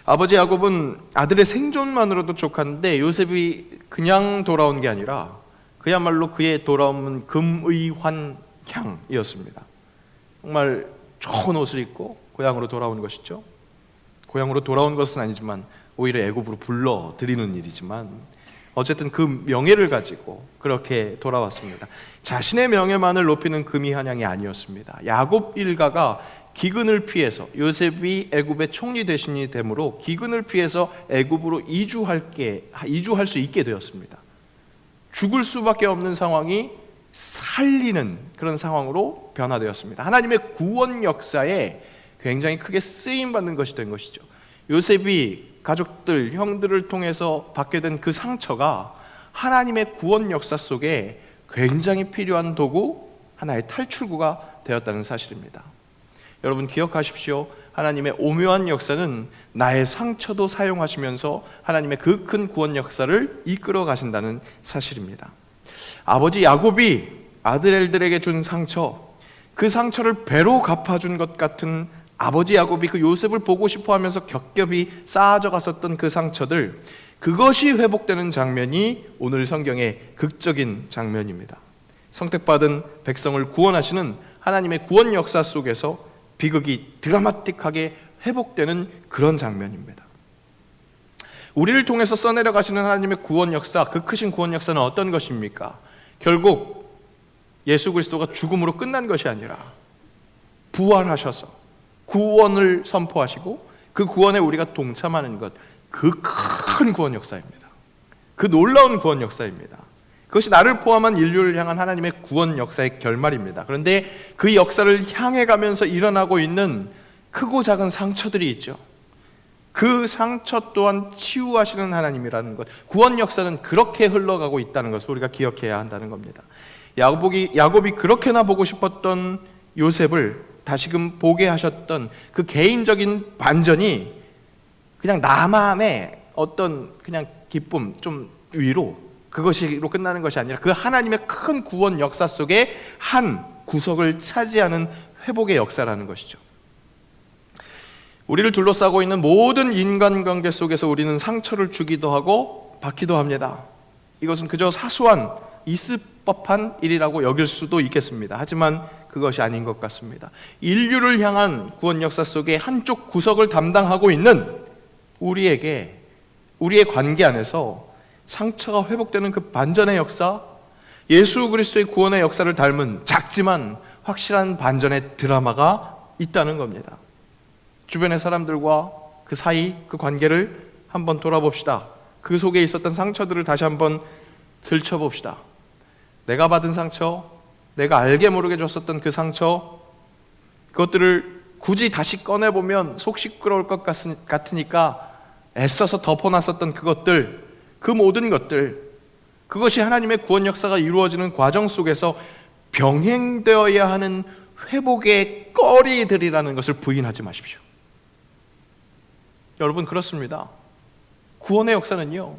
아버지 야곱은 아들의 생존만으로도 족한데 요셉이 그냥 돌아온 게 아니라 그야말로 그의 돌아옴은 금의환향이었습니다. 정말 좋은 옷을 입고 고향으로 돌아온 것이죠. 고향으로 돌아온 것은 아니지만 오히려 애굽으로 불러들이는 일이지만 어쨌든 그 명예를 가지고 그렇게 돌아왔습니다. 자신의 명예만을 높이는 금의환향이 아니었습니다. 야곱 일가가 기근을 피해서, 요셉이 애굽의 총리 대신이 되므로 기근을 피해서 애굽으로 이주할 수 있게 되었습니다. 죽을 수밖에 없는 상황이 살리는 그런 상황으로 변화되었습니다. 하나님의 구원 역사에 굉장히 크게 쓰임받는 것이 된 것이죠. 요셉이 가족들, 형들을 통해서 받게 된 그 상처가 하나님의 구원 역사 속에 굉장히 필요한 도구, 하나의 탈출구가 되었다는 사실입니다. 여러분 기억하십시오. 하나님의 오묘한 역사는 나의 상처도 사용하시면서 하나님의 그 큰 구원 역사를 이끌어 가신다는 사실입니다. 아버지 야곱이 아들들에게 준 상처, 그 상처를 배로 갚아준 것 같은 아버지 야곱이 그 요셉을 보고 싶어 하면서 겹겹이 쌓아져 갔었던 그 상처들, 그것이 회복되는 장면이 오늘 성경의 극적인 장면입니다. 선택받은 백성을 구원하시는 하나님의 구원 역사 속에서 비극이 드라마틱하게 회복되는 그런 장면입니다. 우리를 통해서 써내려 가시는 하나님의 구원 역사, 그 크신 구원 역사는 어떤 것입니까? 결국 예수 그리스도가 죽음으로 끝난 것이 아니라 부활하셔서 구원을 선포하시고 그 구원에 우리가 동참하는 것, 그 큰 구원 역사입니다. 그 놀라운 구원 역사입니다. 그것이 나를 포함한 인류를 향한 하나님의 구원 역사의 결말입니다. 그런데 그 역사를 향해 가면서 일어나고 있는 크고 작은 상처들이 있죠. 그 상처 또한 치유하시는 하나님이라는 것, 구원 역사는 그렇게 흘러가고 있다는 것을 우리가 기억해야 한다는 겁니다. 야곱이 그렇게나 보고 싶었던 요셉을 다시금 보게 하셨던 그 개인적인 반전이 그냥 나만의 어떤 그냥 기쁨, 좀 위로, 그것으로 끝나는 것이 아니라 그 하나님의 큰 구원 역사 속에 한 구석을 차지하는 회복의 역사라는 것이죠. 우리를 둘러싸고 있는 모든 인간관계 속에서 우리는 상처를 주기도 하고 받기도 합니다. 이것은 그저 사소한 있을 법한 일이라고 여길 수도 있겠습니다. 하지만 그것이 아닌 것 같습니다. 인류를 향한 구원 역사 속에 한쪽 구석을 담당하고 있는 우리에게, 우리의 관계 안에서 상처가 회복되는 그 반전의 역사, 예수 그리스도의 구원의 역사를 닮은 작지만 확실한 반전의 드라마가 있다는 겁니다. 주변의 사람들과 그 사이, 그 관계를 한번 돌아봅시다. 그 속에 있었던 상처들을 다시 한번 들춰봅시다. 내가 받은 상처, 내가 알게 모르게 줬었던 그 상처, 그것들을 굳이 다시 꺼내보면 속 시끄러울 것 같으니까 애써서 덮어놨었던 그것들, 그 모든 것들, 그것이 하나님의 구원 역사가 이루어지는 과정 속에서 병행되어야 하는 회복의 거리들이라는 것을 부인하지 마십시오. 여러분 그렇습니다. 구원의 역사는요,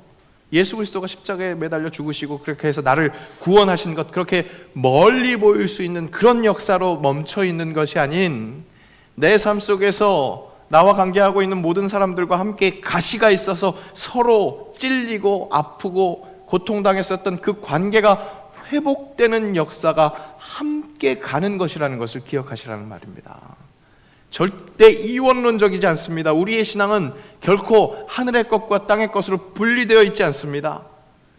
예수 그리스도가 십자가에 매달려 죽으시고 그렇게 해서 나를 구원하신 것, 그렇게 멀리 보일 수 있는 그런 역사로 멈춰 있는 것이 아닌 내 삶 속에서 나와 관계하고 있는 모든 사람들과 함께 가시가 있어서 서로 찔리고 아프고 고통당했었던 그 관계가 회복되는 역사가 함께 가는 것이라는 것을 기억하시라는 말입니다. 절대 이원론적이지 않습니다. 우리의 신앙은 결코 하늘의 것과 땅의 것으로 분리되어 있지 않습니다.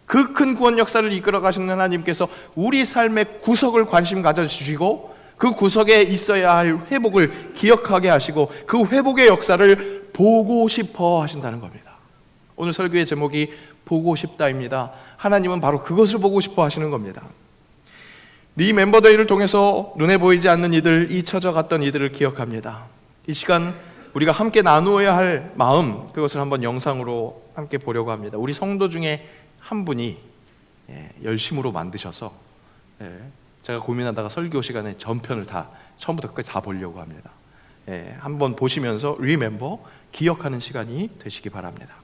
그 큰 구원 역사를 이끌어 가시는 하나님께서 우리 삶의 구석을 관심 가져주시고 그 구석에 있어야 할 회복을 기억하게 하시고 그 회복의 역사를 보고 싶어 하신다는 겁니다. 오늘 설교의 제목이 보고 싶다입니다. 하나님은 바로 그것을 보고 싶어 하시는 겁니다. 네 멤버들을 통해서 눈에 보이지 않는 이들, 잊혀져 갔던 이들을 기억합니다. 이 시간 우리가 함께 나누어야 할 마음, 그것을 한번 영상으로 함께 보려고 합니다. 우리 성도 중에 한 분이 열심으로 만드셔서 제가 고민하다가 설교 시간에 전편을 다 처음부터 끝까지 다 보려고 합니다. 한번 보시면서 리멤버, 기억하는 시간이 되시기 바랍니다.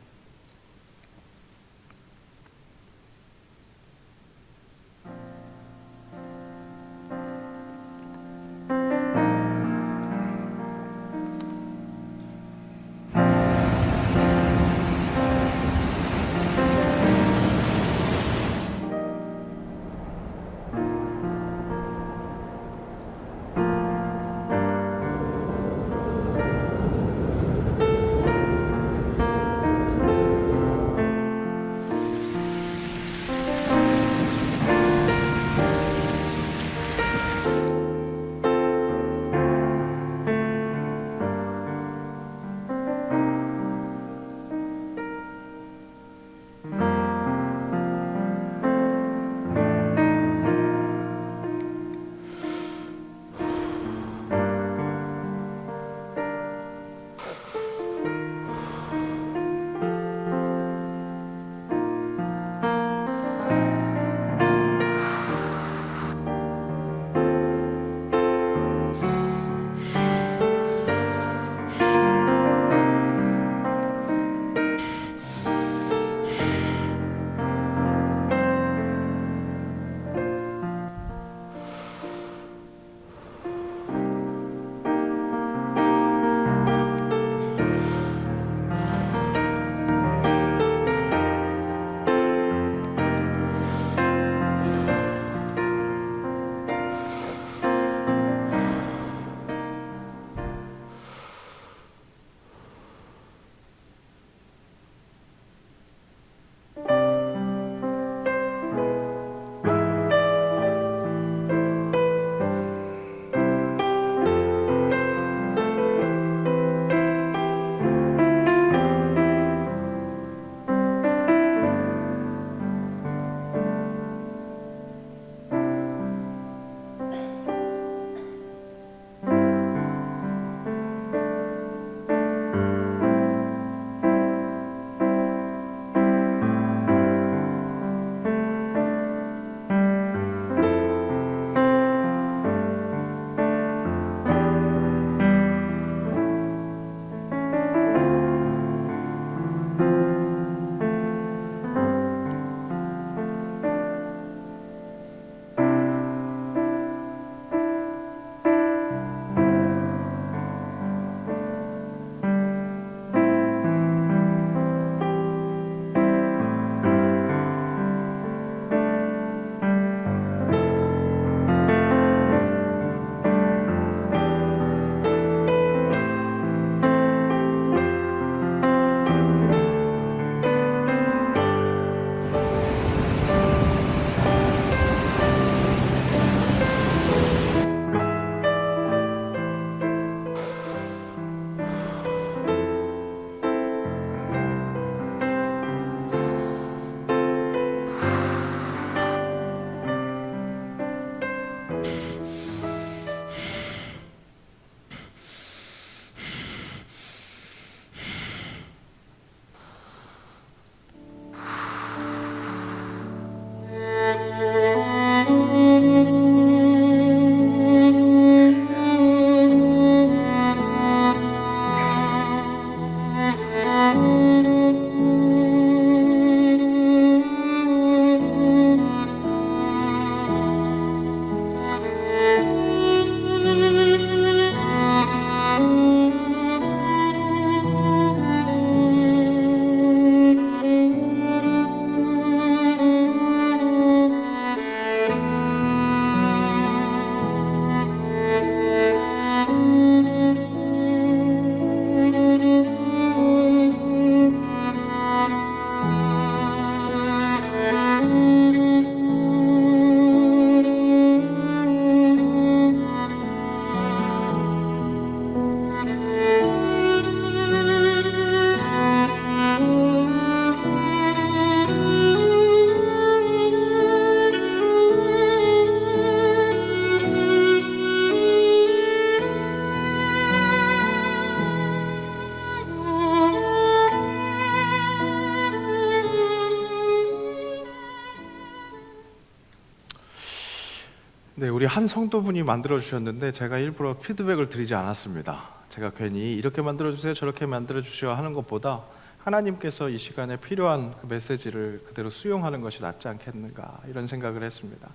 네, 우리 한 성도분이 만들어 주셨는데 제가 일부러 피드백을 드리지 않았습니다. 제가 괜히 이렇게 만들어 주세요, 저렇게 만들어 주시오 하는 것보다 하나님께서 이 시간에 필요한 그 메시지를 그대로 수용하는 것이 낫지 않겠는가 이런 생각을 했습니다.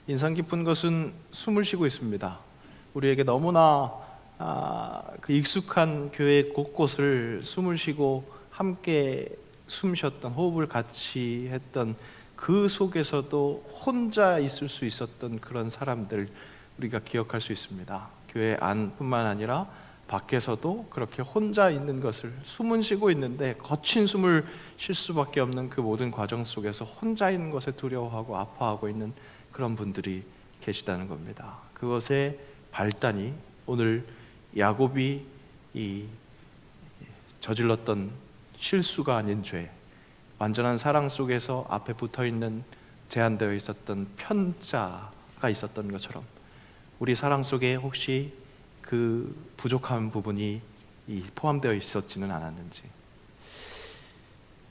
인상 깊은 것은 숨을 쉬고 있습니다. 우리에게 너무나 그 익숙한 교회 곳곳을 숨을 쉬고 함께 숨 쉬었던, 호흡을 같이 했던 그 속에서도 혼자 있을 수 있었던 그런 사람들 우리가 기억할 수 있습니다. 교회 안뿐만 아니라 밖에서도 그렇게 혼자 있는 것을, 숨은 쉬고 있는데 거친 숨을 쉴 수밖에 없는 그 모든 과정 속에서 혼자 있는 것에 두려워하고 아파하고 있는 그런 분들이 계시다는 겁니다. 그것의 발단이 오늘 야곱이 이 저질렀던 실수가 아닌 죄, 완전한 사랑 속에서 앞에 붙어있는 제한되어 있었던 편자가 있었던 것처럼 우리 사랑 속에 혹시 그 부족한 부분이 포함되어 있었지는 않았는지,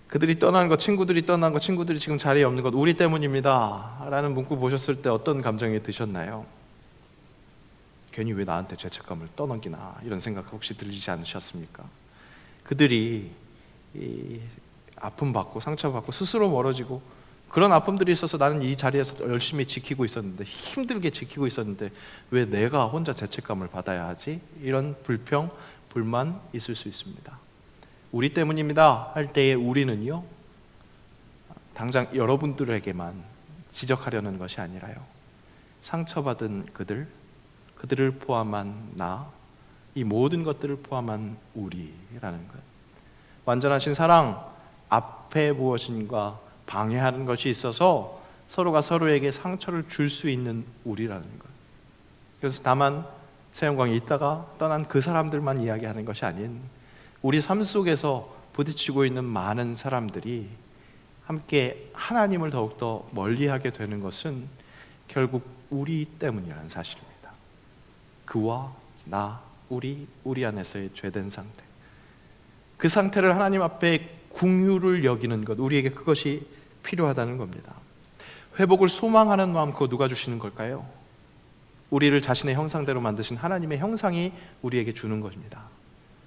그들이 떠난 것, 친구들이 떠난 것, 친구들이 지금 자리에 없는 것 우리 때문입니다 라는 문구 보셨을 때 어떤 감정이 드셨나요? 괜히 왜 나한테 죄책감을 떠넘기나 이런 생각 혹시 들리지 않으셨습니까? 그들이 아픔받고 상처받고 스스로 멀어지고 그런 아픔들이 있어서 나는 이 자리에서 열심히 지키고 있었는데, 힘들게 지키고 있었는데 왜 내가 혼자 죄책감을 받아야 하지? 이런 불평, 불만 있을 수 있습니다. 우리 때문입니다 할 때의 우리는요, 당장 여러분들에게만 지적하려는 것이 아니라요, 상처받은 그들을 포함한 나, 이 모든 것들을 포함한 우리라는 것. 완전하신 사랑 앞에 무엇인가 방해하는 것이 있어서 서로가 서로에게 상처를 줄 수 있는 우리라는 것. 그래서 다만 세영광에 있다가 떠난 그 사람들만 이야기하는 것이 아닌 우리 삶 속에서 부딪히고 있는 많은 사람들이 함께 하나님을 더욱더 멀리하게 되는 것은 결국 우리 때문이라는 사실입니다. 그와 나, 우리 안에서의 죄된 상태, 그 상태를 하나님 앞에 긍휼을 여기는 것, 우리에게 그것이 필요하다는 겁니다. 회복을 소망하는 마음, 그거 누가 주시는 걸까요? 우리를 자신의 형상대로 만드신 하나님의 형상이 우리에게 주는 것입니다.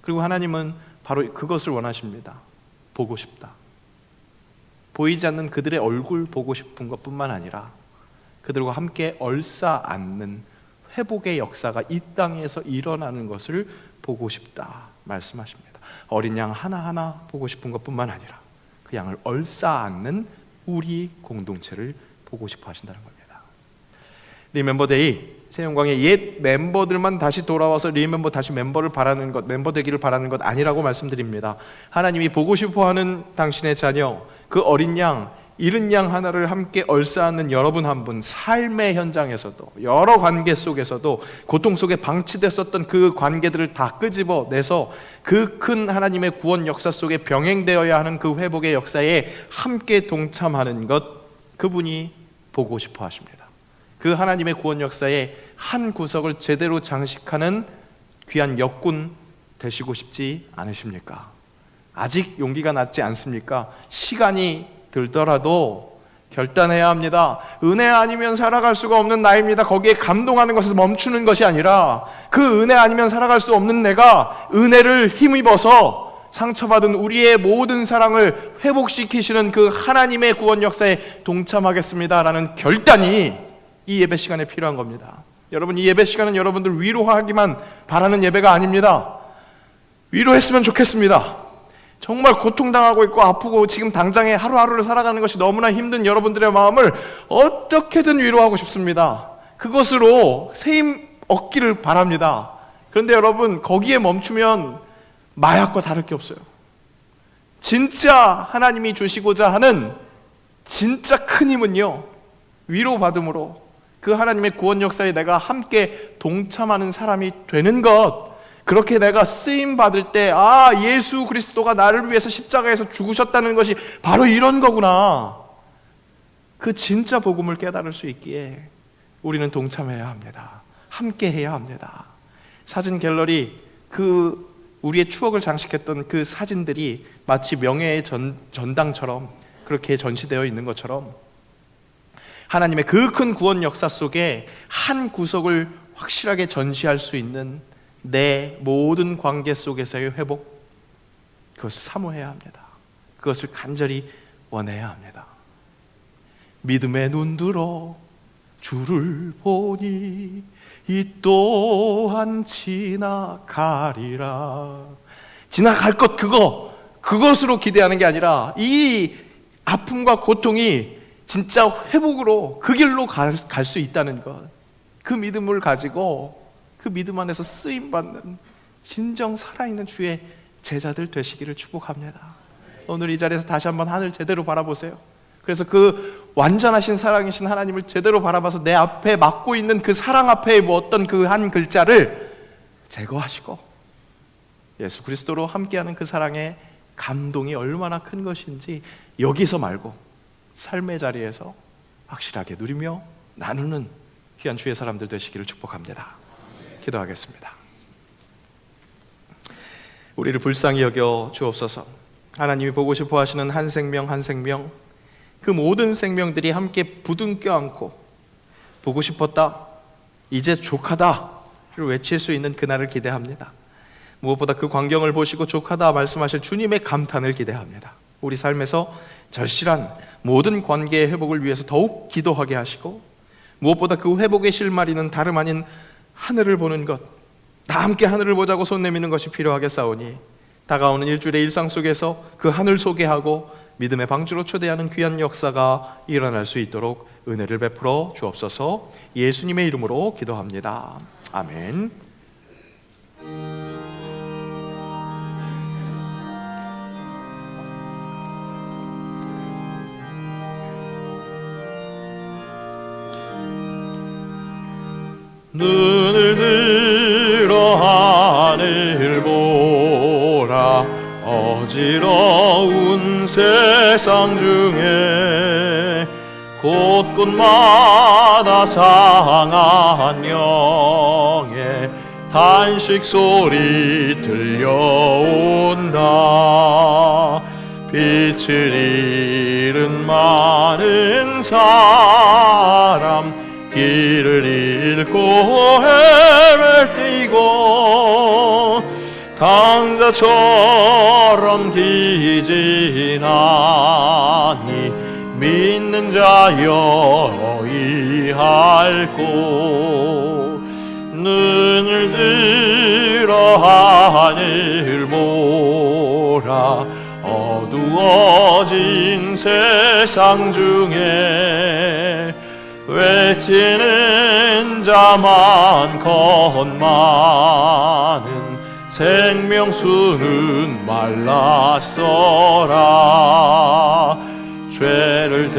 그리고 하나님은 바로 그것을 원하십니다. 보고 싶다. 보이지 않는 그들의 얼굴 보고 싶은 것뿐만 아니라 그들과 함께 얼싸안는 회복의 역사가 이 땅에서 일어나는 것을 보고 싶다 말씀하십니다. 어린 양 하나하나 보고 싶은 것뿐만 아니라 그 양을 얼싸안는 우리 공동체를 보고 싶어 하신다는 겁니다. 리멤버데이, 새영광의 옛 멤버들만 다시 돌아와서 리멤버 다시 멤버를 바라는 것, 멤버 되기를 바라는 것 아니라고 말씀드립니다. 하나님이 보고 싶어하는 당신의 자녀, 그 어린 양, 잃은 양 하나를 함께 얼싸안는 여러분 한 분, 삶의 현장에서도 여러 관계 속에서도 고통 속에 방치됐었던 그 관계들을 다 끄집어내서 그 큰 하나님의 구원 역사 속에 병행되어야 하는 그 회복의 역사에 함께 동참하는 것, 그분이 보고 싶어 하십니다. 그 하나님의 구원 역사의 한 구석을 제대로 장식하는 귀한 역군 되시고 싶지 않으십니까? 아직 용기가 났지 않습니까? 시간이 들더라도 결단해야 합니다. 은혜 아니면 살아갈 수가 없는 나입니다. 거기에 감동하는 것에서 멈추는 것이 아니라 그 은혜 아니면 살아갈 수 없는 내가 은혜를 힘입어서 상처받은 우리의 모든 사랑을 회복시키시는 그 하나님의 구원 역사에 동참하겠습니다라는 결단이 이 예배 시간에 필요한 겁니다. 여러분, 이 예배 시간은 여러분들 위로하기만 바라는 예배가 아닙니다. 위로했으면 좋겠습니다. 정말 고통당하고 있고 아프고 지금 당장에 하루하루를 살아가는 것이 너무나 힘든 여러분들의 마음을 어떻게든 위로하고 싶습니다. 그것으로 세임 얻기를 바랍니다. 그런데 여러분, 거기에 멈추면 마약과 다를 게 없어요. 진짜 하나님이 주시고자 하는 진짜 큰 힘은요, 위로받음으로 그 하나님의 구원 역사에 내가 함께 동참하는 사람이 되는 것, 그렇게 내가 쓰임받을 때 예수 그리스도가 나를 위해서 십자가에서 죽으셨다는 것이 바로 이런 거구나, 그 진짜 복음을 깨달을 수 있기에 우리는 동참해야 합니다. 함께 해야 합니다. 사진 갤러리, 그 우리의 추억을 장식했던 그 사진들이 마치 명예의 전당처럼 그렇게 전시되어 있는 것처럼 하나님의 그 큰 구원 역사 속에 한 구석을 확실하게 전시할 수 있는 내 모든 관계 속에서의 회복, 그것을 사모해야 합니다. 그것을 간절히 원해야 합니다. 믿음의 눈 들어 주를 보니 이 또한 지나가리라. 지나갈 것 그것으로 기대하는 게 아니라 이 아픔과 고통이 진짜 회복으로 그 길로 갈 수 있다는 것, 그 믿음을 가지고 그 믿음 안에서 쓰임받는 진정 살아있는 주의 제자들 되시기를 축복합니다. 오늘 이 자리에서 다시 한번 하늘 제대로 바라보세요. 그래서 그 완전하신 사랑이신 하나님을 제대로 바라봐서 내 앞에 막고 있는 그 사랑 앞에 뭐 어떤 그 한 글자를 제거하시고 예수 그리스도로 함께하는 그 사랑의 감동이 얼마나 큰 것인지 여기서 말고 삶의 자리에서 확실하게 누리며 나누는 귀한 주의 사람들 되시기를 축복합니다. 기도하겠습니다. 우리를 불쌍히 여겨 주옵소서. 하나님이 보고 싶어 하시는 한 생명 한 생명, 그 모든 생명들이 함께 부둥켜 안고 보고 싶었다, 이제 족하다를 외칠 수 있는 그날을 기대합니다. 무엇보다 그 광경을 보시고 족하다 말씀하실 주님의 감탄을 기대합니다. 우리 삶에서 절실한 모든 관계의 회복을 위해서 더욱 기도하게 하시고, 무엇보다 그 회복의 실마리는 다름 아닌 하늘을 보는 것, 다 함께 하늘을 보자고 손 내미는 것이 필요하겠사오니 다가오는 일주일의 일상 속에서 그 하늘 소개하고 믿음의 방주로 초대하는 귀한 역사가 일어날 수 있도록 은혜를 베풀어 주옵소서. 예수님의 이름으로 기도합니다. 아멘.
눈을 들어 하늘 보라. 어지러운 세상 중에 곳곳마다 상한 영의 탄식 소리 들려온다. 빛을 잃은 많은 사람, 길을 잃고 헤매뛰고 강자처럼 기진하니 믿는 자여 이할고. 눈을 들어 하늘 보라. 어두워진 세상 중에 외치는 자 많건만은 생명수는 말랐어라. 죄를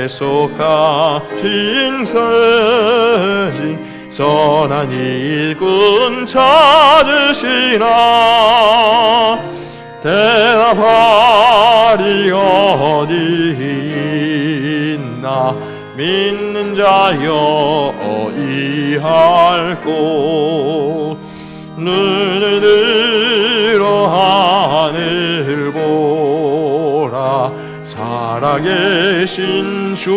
대속하신 선진 선한 일꾼 찾으시나. 대답하리 어디 있나. 믿는 자여 이할고. 눈을 들어 하늘 보라. 살아계신 주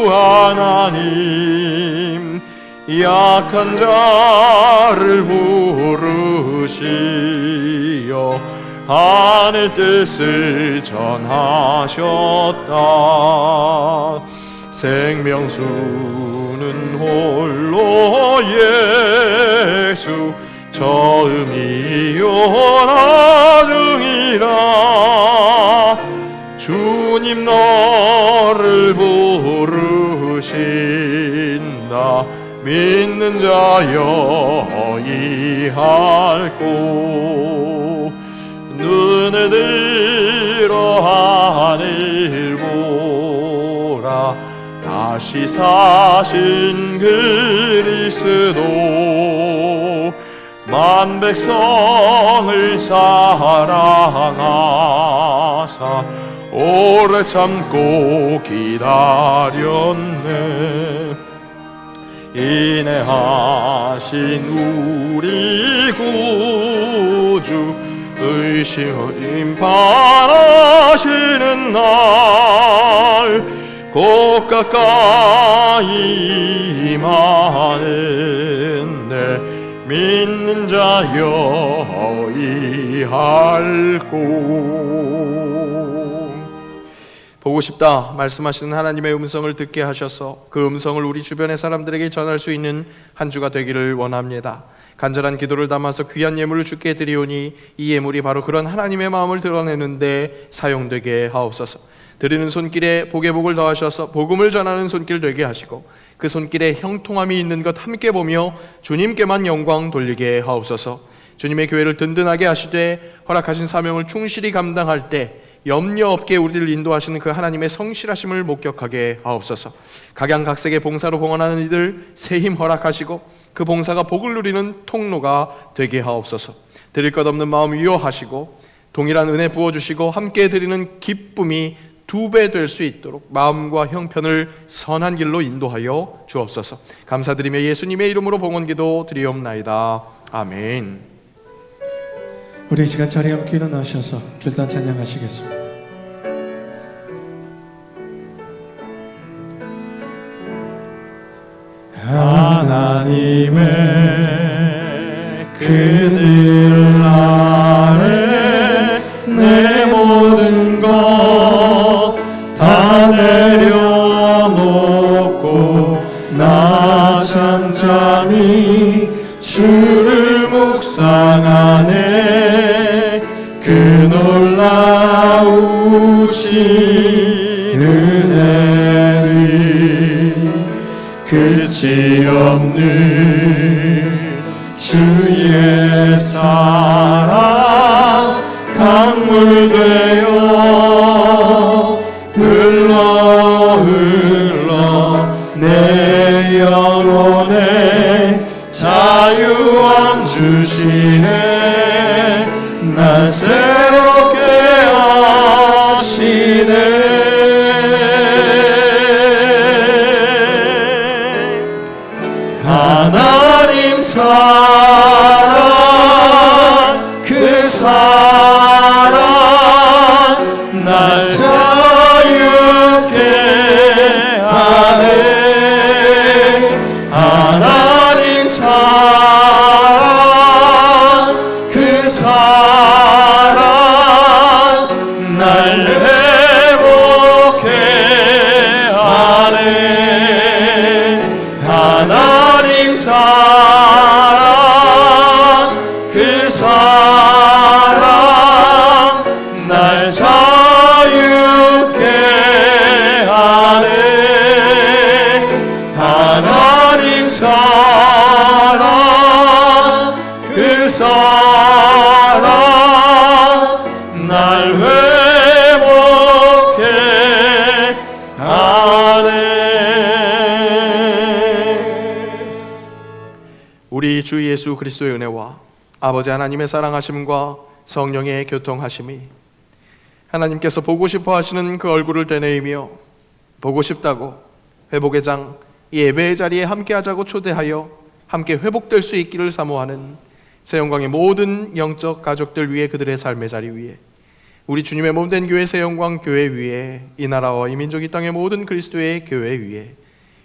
하나님, 약한 자를 부르시어 하늘 뜻을 전하셨다. 생명수는 홀로 예수, 처음이요 나중이라. 주님 너를 부르신다. 믿는 자여 이할고. 눈을 들어 하늘 보라. 다시 사신 그리스도, 만 백성을 사랑하사 오래 참고 기다렸네. 인내하신 우리 구주, 의심 바라시는 날 곧 가까이 임하는 내 믿는 자여 이할고.
보고 싶다 말씀하시는 하나님의 음성을 듣게 하셔서 그 음성을 우리 주변의 사람들에게 전할 수 있는 한 주가 되기를 원합니다. 간절한 기도를 담아서 귀한 예물을 주께 드리오니 이 예물이 바로 그런 하나님의 마음을 드러내는데 사용되게 하옵소서. 드리는 손길에 복에 복을 더하셔서 복음을 전하는 손길 되게 하시고 그 손길에 형통함이 있는 것 함께 보며 주님께만 영광 돌리게 하옵소서. 주님의 교회를 든든하게 하시되 허락하신 사명을 충실히 감당할 때 염려 없게 우리를 인도하시는 그 하나님의 성실하심을 목격하게 하옵소서. 각양각색의 봉사로 봉헌하는 이들 새 힘 허락하시고 그 봉사가 복을 누리는 통로가 되게 하옵소서. 드릴 것 없는 마음 위로하시고 동일한 은혜 부어주시고 함께 드리는 기쁨이 2배 될 수 있도록 마음과 형편을 선한 길로 인도하여 주옵소서. 감사드리며 예수님의 이름으로 봉헌기도 드리옵나이다. 아멘.
우리 이 시간 자리에 함께 일어나셔서 결단 찬양하시겠습니다.
하나님의 그늘 아래 내 모든 것 다 내려놓고 나 잠잠히 주를 묵상하네. 그 놀라우신 은혜를 끝이 없는 주의 사랑 강물 되어 흘러 내 영혼에 자유함 주시네. 날 새롭게 하시네. 하나님 사랑 그 사랑 날 자유케 하네. 하나님 사랑 그 사랑 날 회복케 하네. 하나님 사랑 그 사랑 날 자유케 하네. 하나님 사랑 그 사랑 날 회복케 하네.
우리 주 예수 그리스도의 은혜와 아버지 하나님의 사랑하심과 성령의 교통하심이 하나님께서 보고 싶어 하시는 그 얼굴을 되뇌이며 보고 싶다고 회복의 장 예배의 자리에 함께 하자고 초대하여 함께 회복될 수 있기를 사모하는 새영광의 모든 영적 가족들 위에 그들의 삶의 자리 위에 우리 주님의 몸된 교회 새영광 교회 위에 이 나라와 이 민족 이 땅의 모든 그리스도의 교회 위에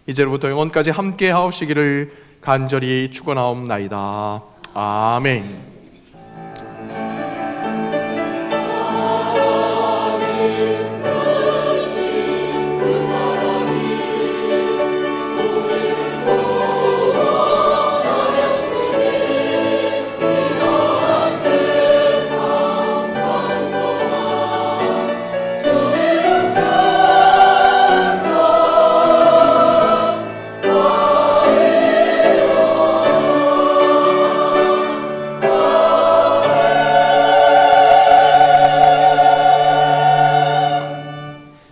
이제로부터 영원까지 함께 하옵시기를 간절히 축원하옵나이다. 아멘.